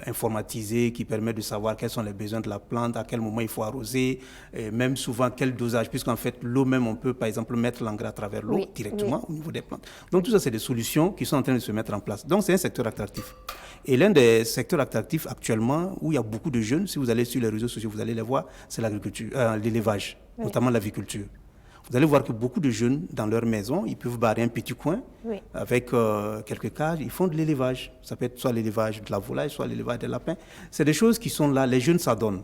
informatisés qui permettent de savoir quels sont les besoins de la plante, à quel moment il faut arroser, et même souvent quel dosage, puisqu'en fait, l'eau même, on peut, par exemple, mettre l'engrais à travers l'eau directement au niveau des plantes. Donc, tout ça, c'est des solutions qui sont en train de se mettre en place. Donc, c'est un secteur attractif. Et l'un des secteurs attractifs actuellement, où il y a beaucoup de jeunes, si vous allez sur les réseaux sociaux, vous allez les voir, c'est l'agriculture, l'élevage, notamment l'aviculture. vous allez voir que beaucoup de jeunes, dans leur maison, ils peuvent barrer un petit coin avec quelques cages, ils font de l'élevage. Ça peut être soit l'élevage de la volaille, soit l'élevage des lapins. C'est des choses qui sont là, les jeunes s'adonnent.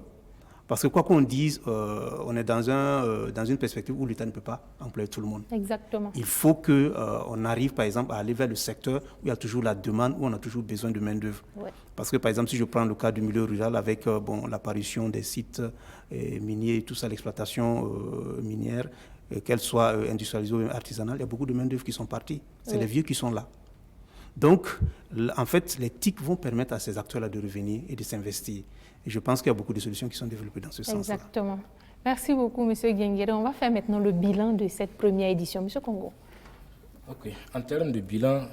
Parce que quoi qu'on dise, on est dans une perspective où l'État ne peut pas employer tout le monde. Exactement. Il faut qu'on arrive, par exemple, à aller vers le secteur où il y a toujours la demande, où on a toujours besoin de main-d'œuvre. Parce que, par exemple, si je prends le cas du milieu rural avec l'apparition des sites miniers et tout ça, l'exploitation minière, qu'elle soit industrialisée ou artisanale, il y a beaucoup de main-d'œuvre qui sont partis. C'est les vieux qui sont là. Donc, en fait, les TIC vont permettre à ces acteurs-là de revenir et de s'investir. Et je pense qu'il y a beaucoup de solutions qui sont développées dans ce sens-là. Exactement. Merci beaucoup, M. Guinguéré. On va faire maintenant le bilan de cette première édition. M. Congo. Ok. En termes de bilan,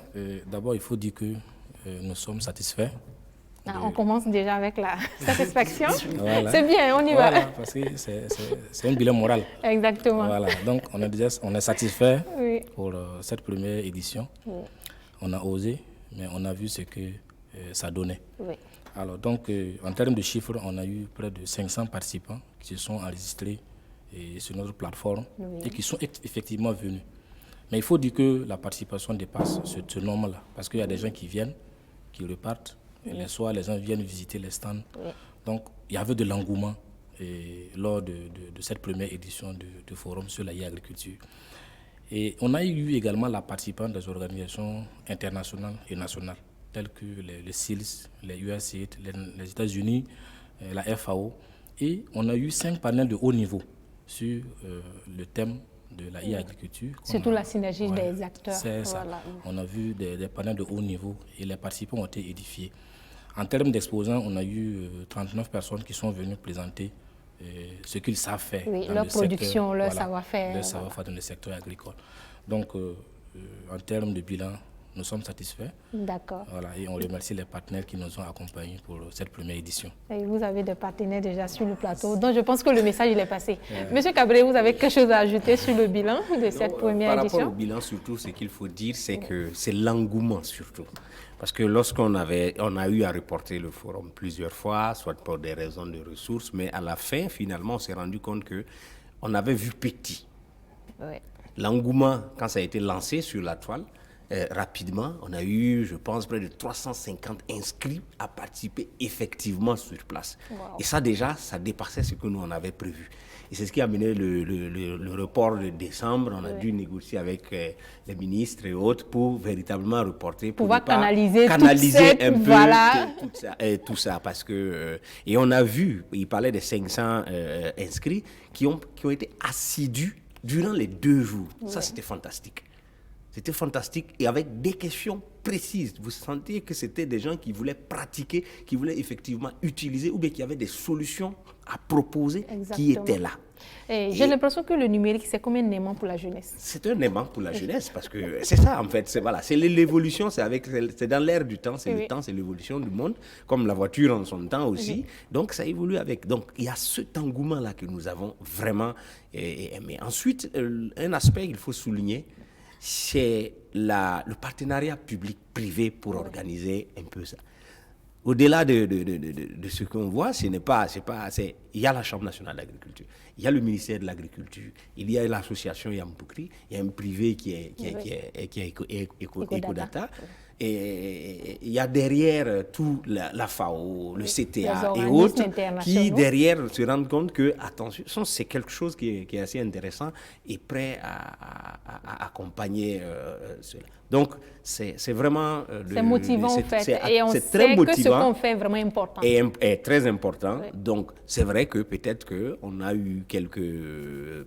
d'abord, il faut dire que nous sommes satisfaits. On commence déjà avec la satisfaction. Voilà. C'est bien, on y va. Voilà, parce que c'est un bilan moral. Exactement. Voilà. Donc, on est satisfait pour cette première édition. On a osé, mais on a vu ce que ça donnait. Alors, donc, en termes de chiffres, on a eu près de 500 participants qui se sont enregistrés sur notre plateforme et qui sont effectivement venus. Mais il faut dire que la participation dépasse ce nombre-là, parce qu'il y a des gens qui viennent, qui repartent, et les soirs, les gens viennent visiter les stands. Donc, il y avait de l'engouement lors de cette première édition du Forum sur la agriculture. Et on a eu également la participation des organisations internationales et nationales, telles que les SEALS, les USAID, les États-Unis, la FAO. Et on a eu 5 panels de haut niveau sur le thème de la agriculture. Surtout la synergie des acteurs. C'est ça. On a vu des panels de haut niveau et les participants ont été édifiés. En termes d'exposants, on a eu 39 personnes qui sont venues présenter ce qu'ils savent faire. Leur production, leur savoir-faire. Leur savoir-faire dans le secteur agricole. Donc, en termes de bilan, nous sommes satisfaits. D'accord. Voilà, et on remercie les partenaires qui nous ont accompagnés pour cette première édition. Et vous avez des partenaires déjà sur le plateau, donc je pense que le message il est passé. Monsieur Cabré, vous avez quelque chose à ajouter sur le bilan de cette première édition? Par rapport au bilan, surtout, ce qu'il faut dire, c'est que c'est l'engouement surtout. Parce que lorsqu'on a eu à reporter le forum plusieurs fois, soit pour des raisons de ressources, mais à la fin, finalement, on s'est rendu compte qu'on avait vu petit. L'engouement, quand ça a été lancé sur la toile, rapidement, on a eu, je pense, près de 350 inscrits à participer effectivement sur place. Et ça, déjà, ça dépassait ce que nous, on avait prévu. Et c'est ce qui a mené le report de décembre. On a dû négocier avec les ministres et autres pour véritablement reporter, pour pouvoir canaliser un peu tout ça. Parce que, et on a vu, il parlait des 500 inscrits qui ont été assidus durant les 2 jours. Ça, c'était fantastique. C'était fantastique et avec des questions précises. Vous sentiez que c'était des gens qui voulaient pratiquer, qui voulaient effectivement utiliser ou bien qui avaient des solutions à proposer qui étaient là. J'ai l'impression que le numérique, c'est comme un aimant pour la jeunesse. C'est un aimant pour la jeunesse parce que c'est ça en fait. C'est l'évolution, c'est dans l'air du temps, c'est le temps, c'est l'évolution du monde, comme la voiture en son temps aussi. Donc ça évolue avec. Donc il y a cet engouement-là que nous avons vraiment aimé. Ensuite, un aspect qu'il faut souligner, c'est le partenariat public-privé pour organiser un peu ça. Au-delà de ce qu'on voit, il y a la Chambre nationale d'agriculture, il y a le ministère de l'Agriculture, il y a l'association Yampoukri, il y a un privé qui est Ecodata. Et il y a derrière tout la FAO, le CTA et autres qui derrière se rendent compte que, attention, c'est quelque chose qui est assez intéressant et prêt à accompagner cela. Donc, c'est vraiment... c'est motivant en fait. Et on sait que ce qu'on fait est vraiment important. Et très important. Donc, c'est vrai que peut-être qu'on a eu quelques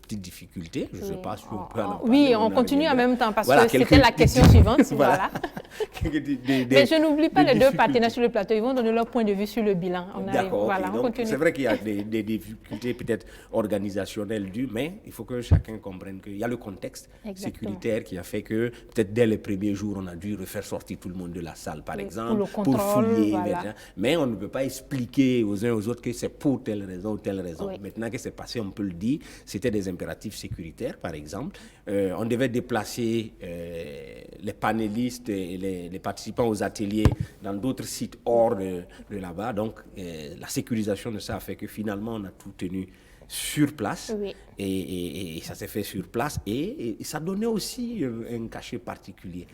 petites difficultés. Je ne sais pas si on peut en parler. Oui, on continue en même temps parce que c'était la question suivante. Voilà. Mais je n'oublie pas les 2 partenaires sur le plateau. Ils vont donner leur point de vue sur le bilan. D'accord. Voilà, c'est vrai qu'il y a des difficultés peut-être organisationnelles dues, mais il faut que chacun comprenne qu'il y a le contexte sécuritaire qui a fait que peut-être dès les premiers jours, on a dû refaire sortir tout le monde de la salle, par exemple, pour fouiller. Voilà. Mais on ne peut pas expliquer aux uns aux autres que c'est pour telle raison ou telle raison. Maintenant que c'est passé, on peut le dire. C'était des impératifs sécuritaires, par exemple. On devait déplacer les panélistes et les participants aux ateliers dans d'autres sites hors de là-bas. Donc, la sécurisation de ça a fait que finalement, on a tout tenu sur place. Oui. Et ça s'est fait sur place et ça donnait aussi un cachet particulier.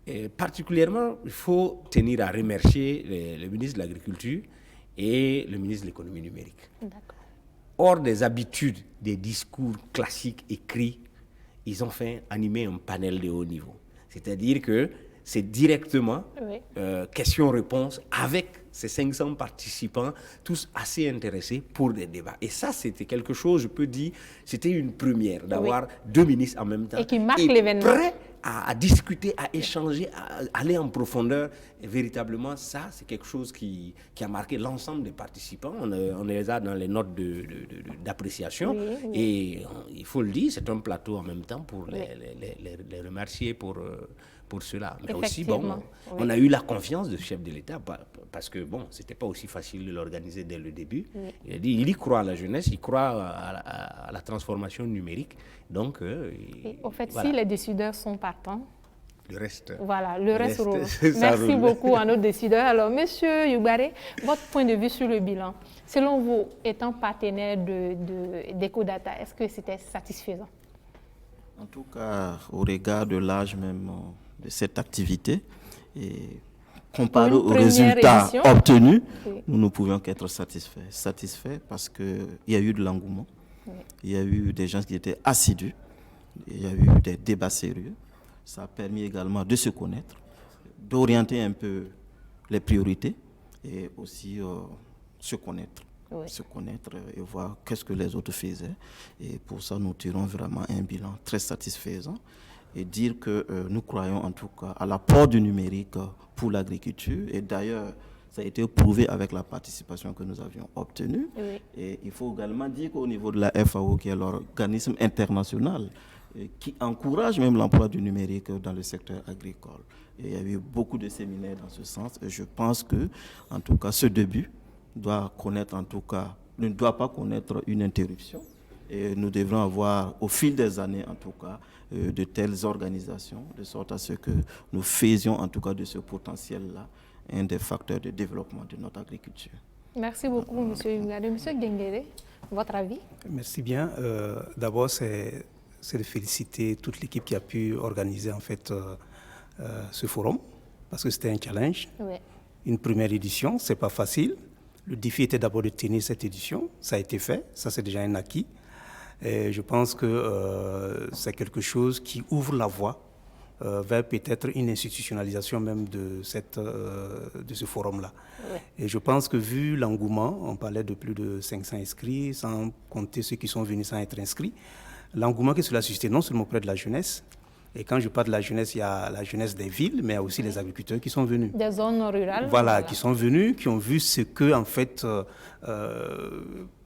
Et particulièrement, il faut tenir à remercier le ministre de l'Agriculture et le ministre de l'Économie numérique. D'accord. Hors des habitudes, des discours classiques écrits, ils ont fait animer un panel de haut niveau. C'est-à-dire que c'est directement questions-réponses avec ces 500 participants, tous assez intéressés pour des débats. Et ça, c'était quelque chose, je peux dire, c'était une première d'avoir deux ministres en même temps. Et qui marque l'événement. Prêts à discuter, à échanger, à aller en profondeur. Et véritablement, ça, c'est quelque chose qui a marqué l'ensemble des participants. On les a dans les notes d'appréciation. Et il faut le dire, c'est un plateau en même temps pour les remercier pour cela. Mais aussi, bon, on a eu la confiance du chef de l'État parce que, bon, c'était pas aussi facile de l'organiser dès le début. Il a dit, il y croit à la jeunesse, il croit à la transformation numérique. Donc, au fait, voilà. Si les décideurs sont partants, le reste. Voilà, le reste roule. Ça Merci roule. beaucoup à nos décideurs. Alors, Monsieur Youbare, votre point de vue sur le bilan, selon vous, étant partenaire d'Ecodata, est-ce que c'était satisfaisant? En tout cas, au regard de l'âge même de cette activité, et comparé aux résultats obtenus, nous ne pouvions qu'être satisfaits. Satisfaits parce qu'il y a eu de l'engouement, il y a eu des gens qui étaient assidus, il y a eu des débats sérieux. Ça a permis également de se connaître, d'orienter un peu les priorités et aussi se connaître. Se connaître et voir qu'est-ce que les autres faisaient. Et pour ça, nous tirons vraiment un bilan très satisfaisant et dire que nous croyons en tout cas à l'apport du numérique pour l'agriculture. Et d'ailleurs, ça a été prouvé avec la participation que nous avions obtenue. Et il faut également dire qu'au niveau de la FAO, qui est l'organisme international, qui encourage même l'emploi du numérique dans le secteur agricole. Et il y a eu beaucoup de séminaires dans ce sens. Et je pense que, en tout cas, ce début doit connaître, en tout cas, ne doit pas connaître une interruption. Et nous devrons avoir, au fil des années, en tout cas, de telles organisations, de sorte à ce que nous faisions, en tout cas, de ce potentiel-là, un des facteurs de développement de notre agriculture. Merci beaucoup, M. Youbare. M. Genguéré, votre avis? Merci bien. D'abord, c'est de féliciter toute l'équipe qui a pu organiser, en fait, ce forum, parce que c'était un challenge. Une première édition, c'est pas facile. Le défi était d'abord de tenir cette édition. Ça a été fait. Ça, c'est déjà un acquis. Et je pense que c'est quelque chose qui ouvre la voie vers peut-être une institutionnalisation même de ce forum-là. Et je pense que vu l'engouement, on parlait de plus de 500 inscrits, sans compter ceux qui sont venus sans être inscrits, l'engouement que cela a suscité non seulement auprès de la jeunesse, et quand je parle de la jeunesse, il y a la jeunesse des villes, mais il y a aussi les agriculteurs qui sont venus. Des zones rurales. Voilà, qui sont venus, qui ont vu ce que, en fait,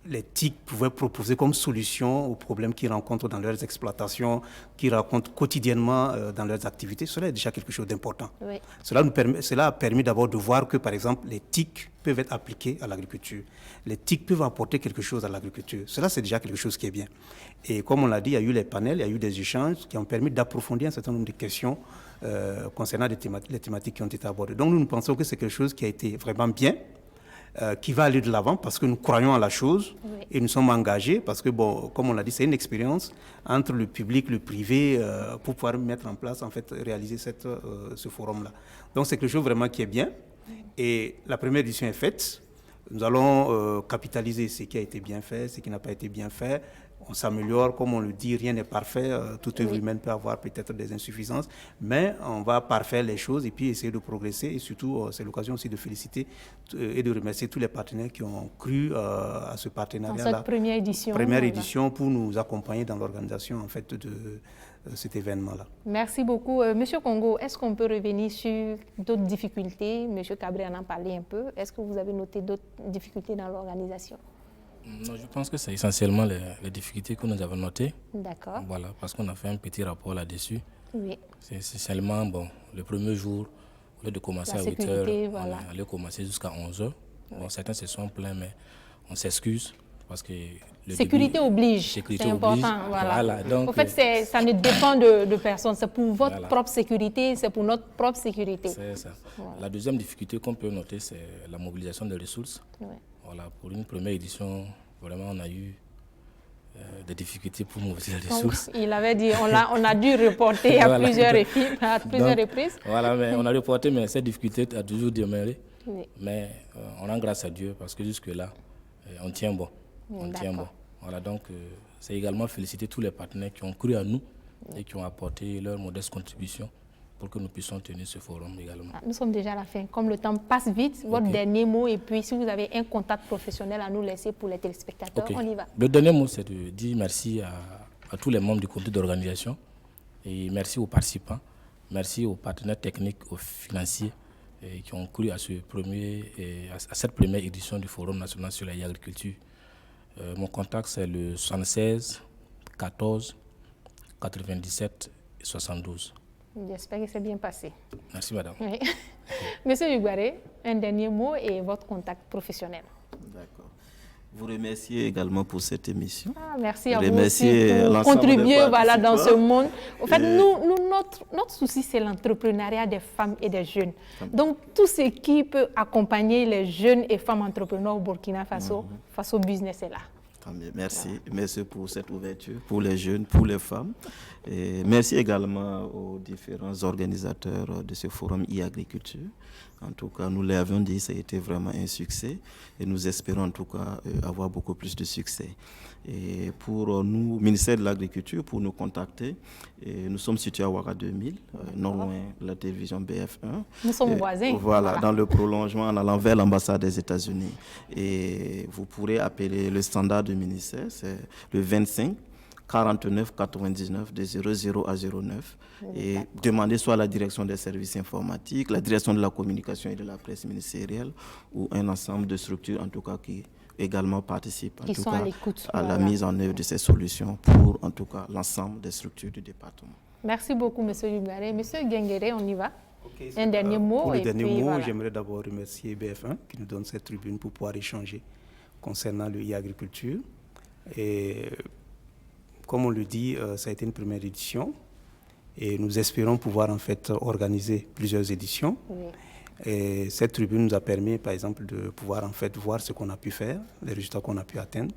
les TIC pouvaient proposer comme solution aux problèmes qu'ils rencontrent dans leurs exploitations, qu'ils rencontrent quotidiennement dans leurs activités. Cela est déjà quelque chose d'important. Cela a permis d'abord de voir que, par exemple, les TIC peuvent être appliqués à l'agriculture. Les TIC peuvent apporter quelque chose à l'agriculture. Cela, c'est déjà quelque chose qui est bien. Et comme on l'a dit, il y a eu les panels, il y a eu des échanges qui ont permis d'approfondir un certain nombre de questions concernant les thématiques qui ont été abordées. Donc, nous pensons que c'est quelque chose qui a été vraiment bien, qui va aller de l'avant parce que nous croyons à la chose et nous sommes engagés parce que, bon, comme on l'a dit, c'est une expérience entre le public, le privé pour pouvoir mettre en place, en fait, réaliser ce forum-là. Donc, c'est quelque chose vraiment qui est bien. Et la première édition est faite. Nous allons capitaliser ce qui a été bien fait, ce qui n'a pas été bien fait. On s'améliore, comme on le dit, rien n'est parfait. Toute œuvre humaine peut avoir peut-être des insuffisances, mais on va parfaire les choses et puis essayer de progresser. Et surtout, c'est l'occasion aussi de féliciter et de remercier tous les partenaires qui ont cru à ce partenariat-là. Dans cette première édition. Première édition pour nous accompagner dans l'organisation, en fait, de cet événement-là. Merci beaucoup. Monsieur Congo, est-ce qu'on peut revenir sur d'autres difficultés? Monsieur Cabré en a parlé un peu. Est-ce que vous avez noté d'autres difficultés dans l'organisation? Non, je pense que c'est essentiellement les difficultés que nous avons notées. D'accord. Voilà, parce qu'on a fait un petit rapport là-dessus. Oui. C'est seulement, bon, le premier jour, au lieu de commencer à 8h, voilà. on allait commencer jusqu'à 11h. Bon, certains se sont plaints, mais on s'excuse parce que sécurité oblige, c'est important. Voilà. Donc, en fait, ça ne dépend de personne, c'est pour votre propre sécurité, c'est pour notre propre sécurité. C'est ça. Voilà. La deuxième difficulté qu'on peut noter, c'est la mobilisation des ressources. Oui. Voilà, pour une première édition, vraiment, on a eu des difficultés pour mobiliser les Donc, ressources. il avait dit, on a dû reporter à plusieurs reprises. Voilà, mais on a reporté, mais cette difficulté a toujours demeuré. Oui. Mais on rend grâce à Dieu parce que jusque-là, on tient bon. On tient bon. Voilà, donc c'est également féliciter tous les partenaires qui ont cru à nous et qui ont apporté leur modeste contribution pour que nous puissions tenir ce forum également. Nous sommes déjà à la fin. Comme le temps passe vite, votre dernier mot et puis si vous avez un contact professionnel à nous laisser pour les téléspectateurs, on y va. Le dernier mot, c'est de dire merci à tous les membres du comité d'organisation et merci aux participants, merci aux partenaires techniques, aux financiers qui ont cru à cette première édition du Forum national sur l'agriculture. Mon contact, c'est le 76 14 97 72. J'espère que c'est bien passé. Merci, madame. Oui. Monsieur Yugbaré, un dernier mot et votre contact professionnel. D'accord. Vous remercier également pour cette émission. Merci à vous aussi pour contribuer dans ce monde. En fait, notre souci, c'est l'entrepreneuriat des femmes et des jeunes. Donc, tout ce qui peut accompagner les jeunes et femmes entrepreneurs au Burkina Faso, face au business est là. Merci. Merci pour cette ouverture, pour les jeunes, pour les femmes. Et merci également aux différents organisateurs de ce forum e-agriculture. En tout cas, nous l'avons dit, ça a été vraiment un succès et nous espérons en tout cas avoir beaucoup plus de succès. Et pour nous, ministère de l'Agriculture, pour nous contacter, nous sommes situés à Ouara 2000, non loin de la télévision BF1. Nous sommes voisins. Voilà, dans le prolongement en allant vers l'ambassade des États-Unis. Et vous pourrez appeler le standard du ministère, c'est le 25 49 99 de 00 à 09 et demander soit la direction des services informatiques, la direction de la communication et de la presse ministérielle ou un ensemble de structures en tout cas qui également participent en tout cas à la mise en œuvre de ces solutions pour en tout cas l'ensemble des structures du département. Merci beaucoup Monsieur Yugbaré. Monsieur Genguéré, on y va. Un dernier mot. Pour le dernier mot, j'aimerais d'abord remercier BF1 qui nous donne cette tribune pour pouvoir échanger concernant le e-agriculture. Et comme on le dit, ça a été une première édition et nous espérons pouvoir en fait organiser plusieurs éditions. Oui. Et cette tribune nous a permis, par exemple, de pouvoir en fait voir ce qu'on a pu faire, les résultats qu'on a pu atteindre,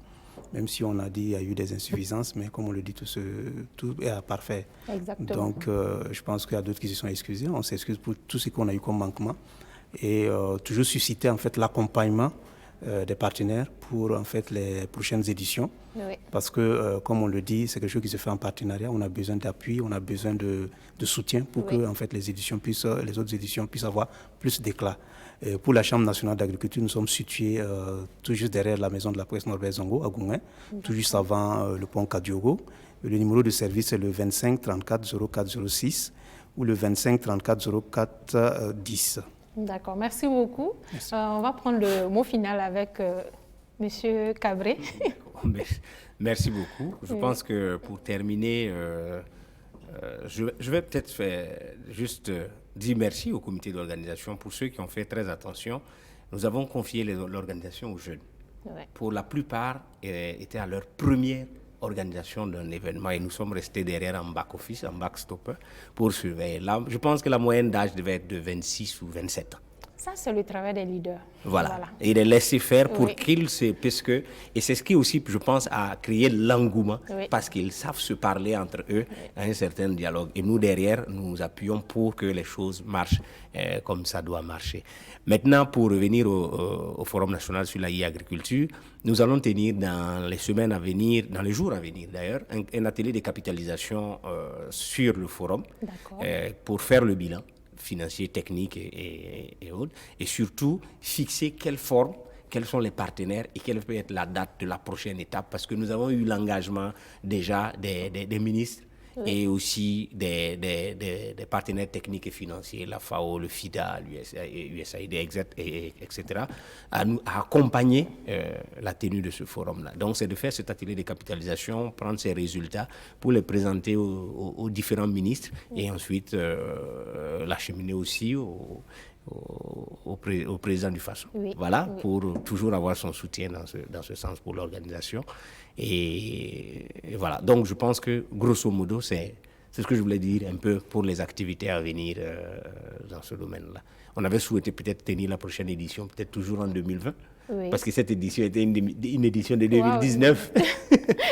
même si on a dit qu'il y a eu des insuffisances, mais comme on le dit, tout est parfait. Exactement. Donc, je pense qu'il y a d'autres qui se sont excusés. On s'excuse pour tout ce qu'on a eu comme manquement et toujours susciter en fait l'accompagnement des partenaires pour en fait les prochaines éditions. Oui. Parce que, comme on le dit, c'est quelque chose qui se fait en partenariat. On a besoin d'appui, on a besoin de soutien pour que en fait, les autres éditions puissent avoir plus d'éclat. Pour la Chambre nationale d'agriculture, nous sommes situés tout juste derrière la maison de la presse Norbert Zongo, à Gouin, tout juste avant le pont Kadiogo. Le numéro de service est le 25 34 04 06 ou le 25 34 04 10. D'accord, merci beaucoup. Merci. On va prendre le mot final avec Monsieur Cabré. Merci beaucoup. Je pense que pour terminer, je vais peut-être juste dire merci au comité d'organisation pour ceux qui ont fait très attention. Nous avons confié l'organisation aux jeunes. Ouais. Pour la plupart, étaient à leur première organisation d'un événement et nous sommes restés derrière en back-office, en back-stopper pour surveiller. Là, je pense que la moyenne d'âge devait être de 26 ou 27 ans. Ça, c'est le travail des leaders. Voilà. Et de laisser faire pour qu'ils se... Et c'est ce qui aussi, je pense, a créé l'engouement parce qu'ils savent se parler entre eux à un certain dialogue. Et nous, derrière, nous appuyons pour que les choses marchent comme ça doit marcher. Maintenant, pour revenir au Forum national sur la e-agriculture, nous allons tenir dans les semaines à venir, dans les jours à venir d'ailleurs, un atelier de capitalisation sur le forum pour faire le bilan financier, technique et autres, et surtout fixer quelle forme, quels sont les partenaires et quelle peut être la date de la prochaine étape, parce que nous avons eu l'engagement déjà des ministres et aussi des partenaires techniques et financiers, la FAO, le FIDA, l'USAID, etc., à accompagner la tenue de ce forum-là. Donc, c'est de faire cet atelier de capitalisation, prendre ces résultats pour les présenter aux différents ministres et ensuite l'acheminer aussi au président du FASO. Voilà, pour toujours avoir son soutien dans ce sens pour l'organisation. Et voilà, donc je pense que grosso modo, c'est ce que je voulais dire un peu pour les activités à venir dans ce domaine-là. On avait souhaité peut-être tenir la prochaine édition, peut-être toujours en 2020, Oui. Parce que cette édition était une édition de 2019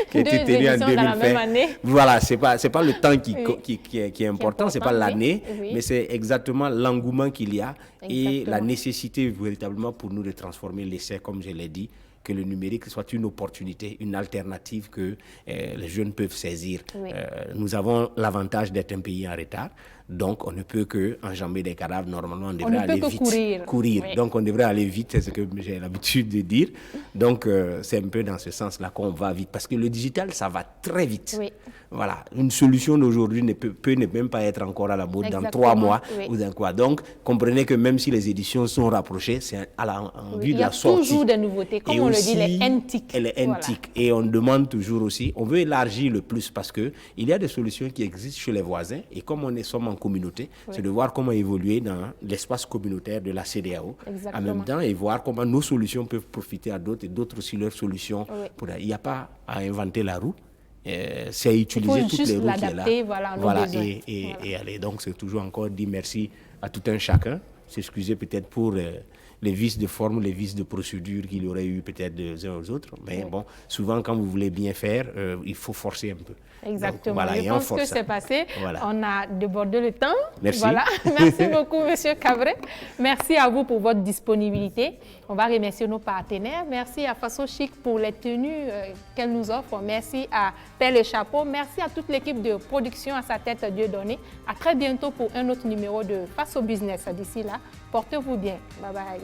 qui a été Deux tenue en éditions dans la 2020. même année. Voilà, c'est pas le temps Oui. qui est important, c'est pas important, l'année, oui. mais c'est exactement l'engouement qu'il y a et Exactement. la nécessité véritablement pour nous de transformer l'essai, comme je l'ai dit, que le numérique soit une opportunité, une alternative que les jeunes peuvent saisir. Oui. Nous avons l'avantage d'être un pays en retard, donc on ne peut que enjamber des cadavres. Normalement, on devrait aller vite. Courir. Oui. Donc on devrait aller vite, c'est ce que j'ai l'habitude de dire. Donc c'est un peu dans ce sens-là qu'on va vite, parce que le digital, ça va très vite. Oui. Voilà, une solution d'aujourd'hui peut ne même pas être encore à la mode dans 3 Exactement, mois oui. ou dans quoi. Donc, comprenez que même si les éditions sont rapprochées, c'est en vue Il de y a la sortie. toujours des nouveautés, comme Et on aussi, le dit, les NTIC. Les NTIC. Et on demande toujours aussi, on veut élargir le plus parce qu'il y a des solutions qui existent chez les voisins et comme on sommes en communauté, c'est de voir comment évoluer dans l'espace communautaire de la CEDEAO en même temps et voir comment nos solutions peuvent profiter à d'autres et d'autres aussi leurs solutions. Oui. Il n'y a pas à inventer la roue. C'est utiliser toutes les roues qui est là. Voilà, et aller. Donc, c'est toujours encore dire merci à tout un chacun. S'excuser peut-être pour les vices de forme, les vices de procédure qu'il y aurait eu peut-être des uns aux autres. Mais bon, souvent, quand vous voulez bien faire, il faut forcer un peu. Exactement. Donc, voilà, je pense que c'est passé. Voilà. On a débordé le temps. Merci. Voilà. Merci beaucoup, M. Cabret. Merci à vous pour votre disponibilité. On va remercier nos partenaires. Merci à Faso Chic pour les tenues qu'elle nous offre. Merci à Pelle et Chapeau. Merci à toute l'équipe de production, à sa tête Dieudonné. À très bientôt pour un autre numéro de Faso Business. D'ici là, portez-vous bien. Bye bye.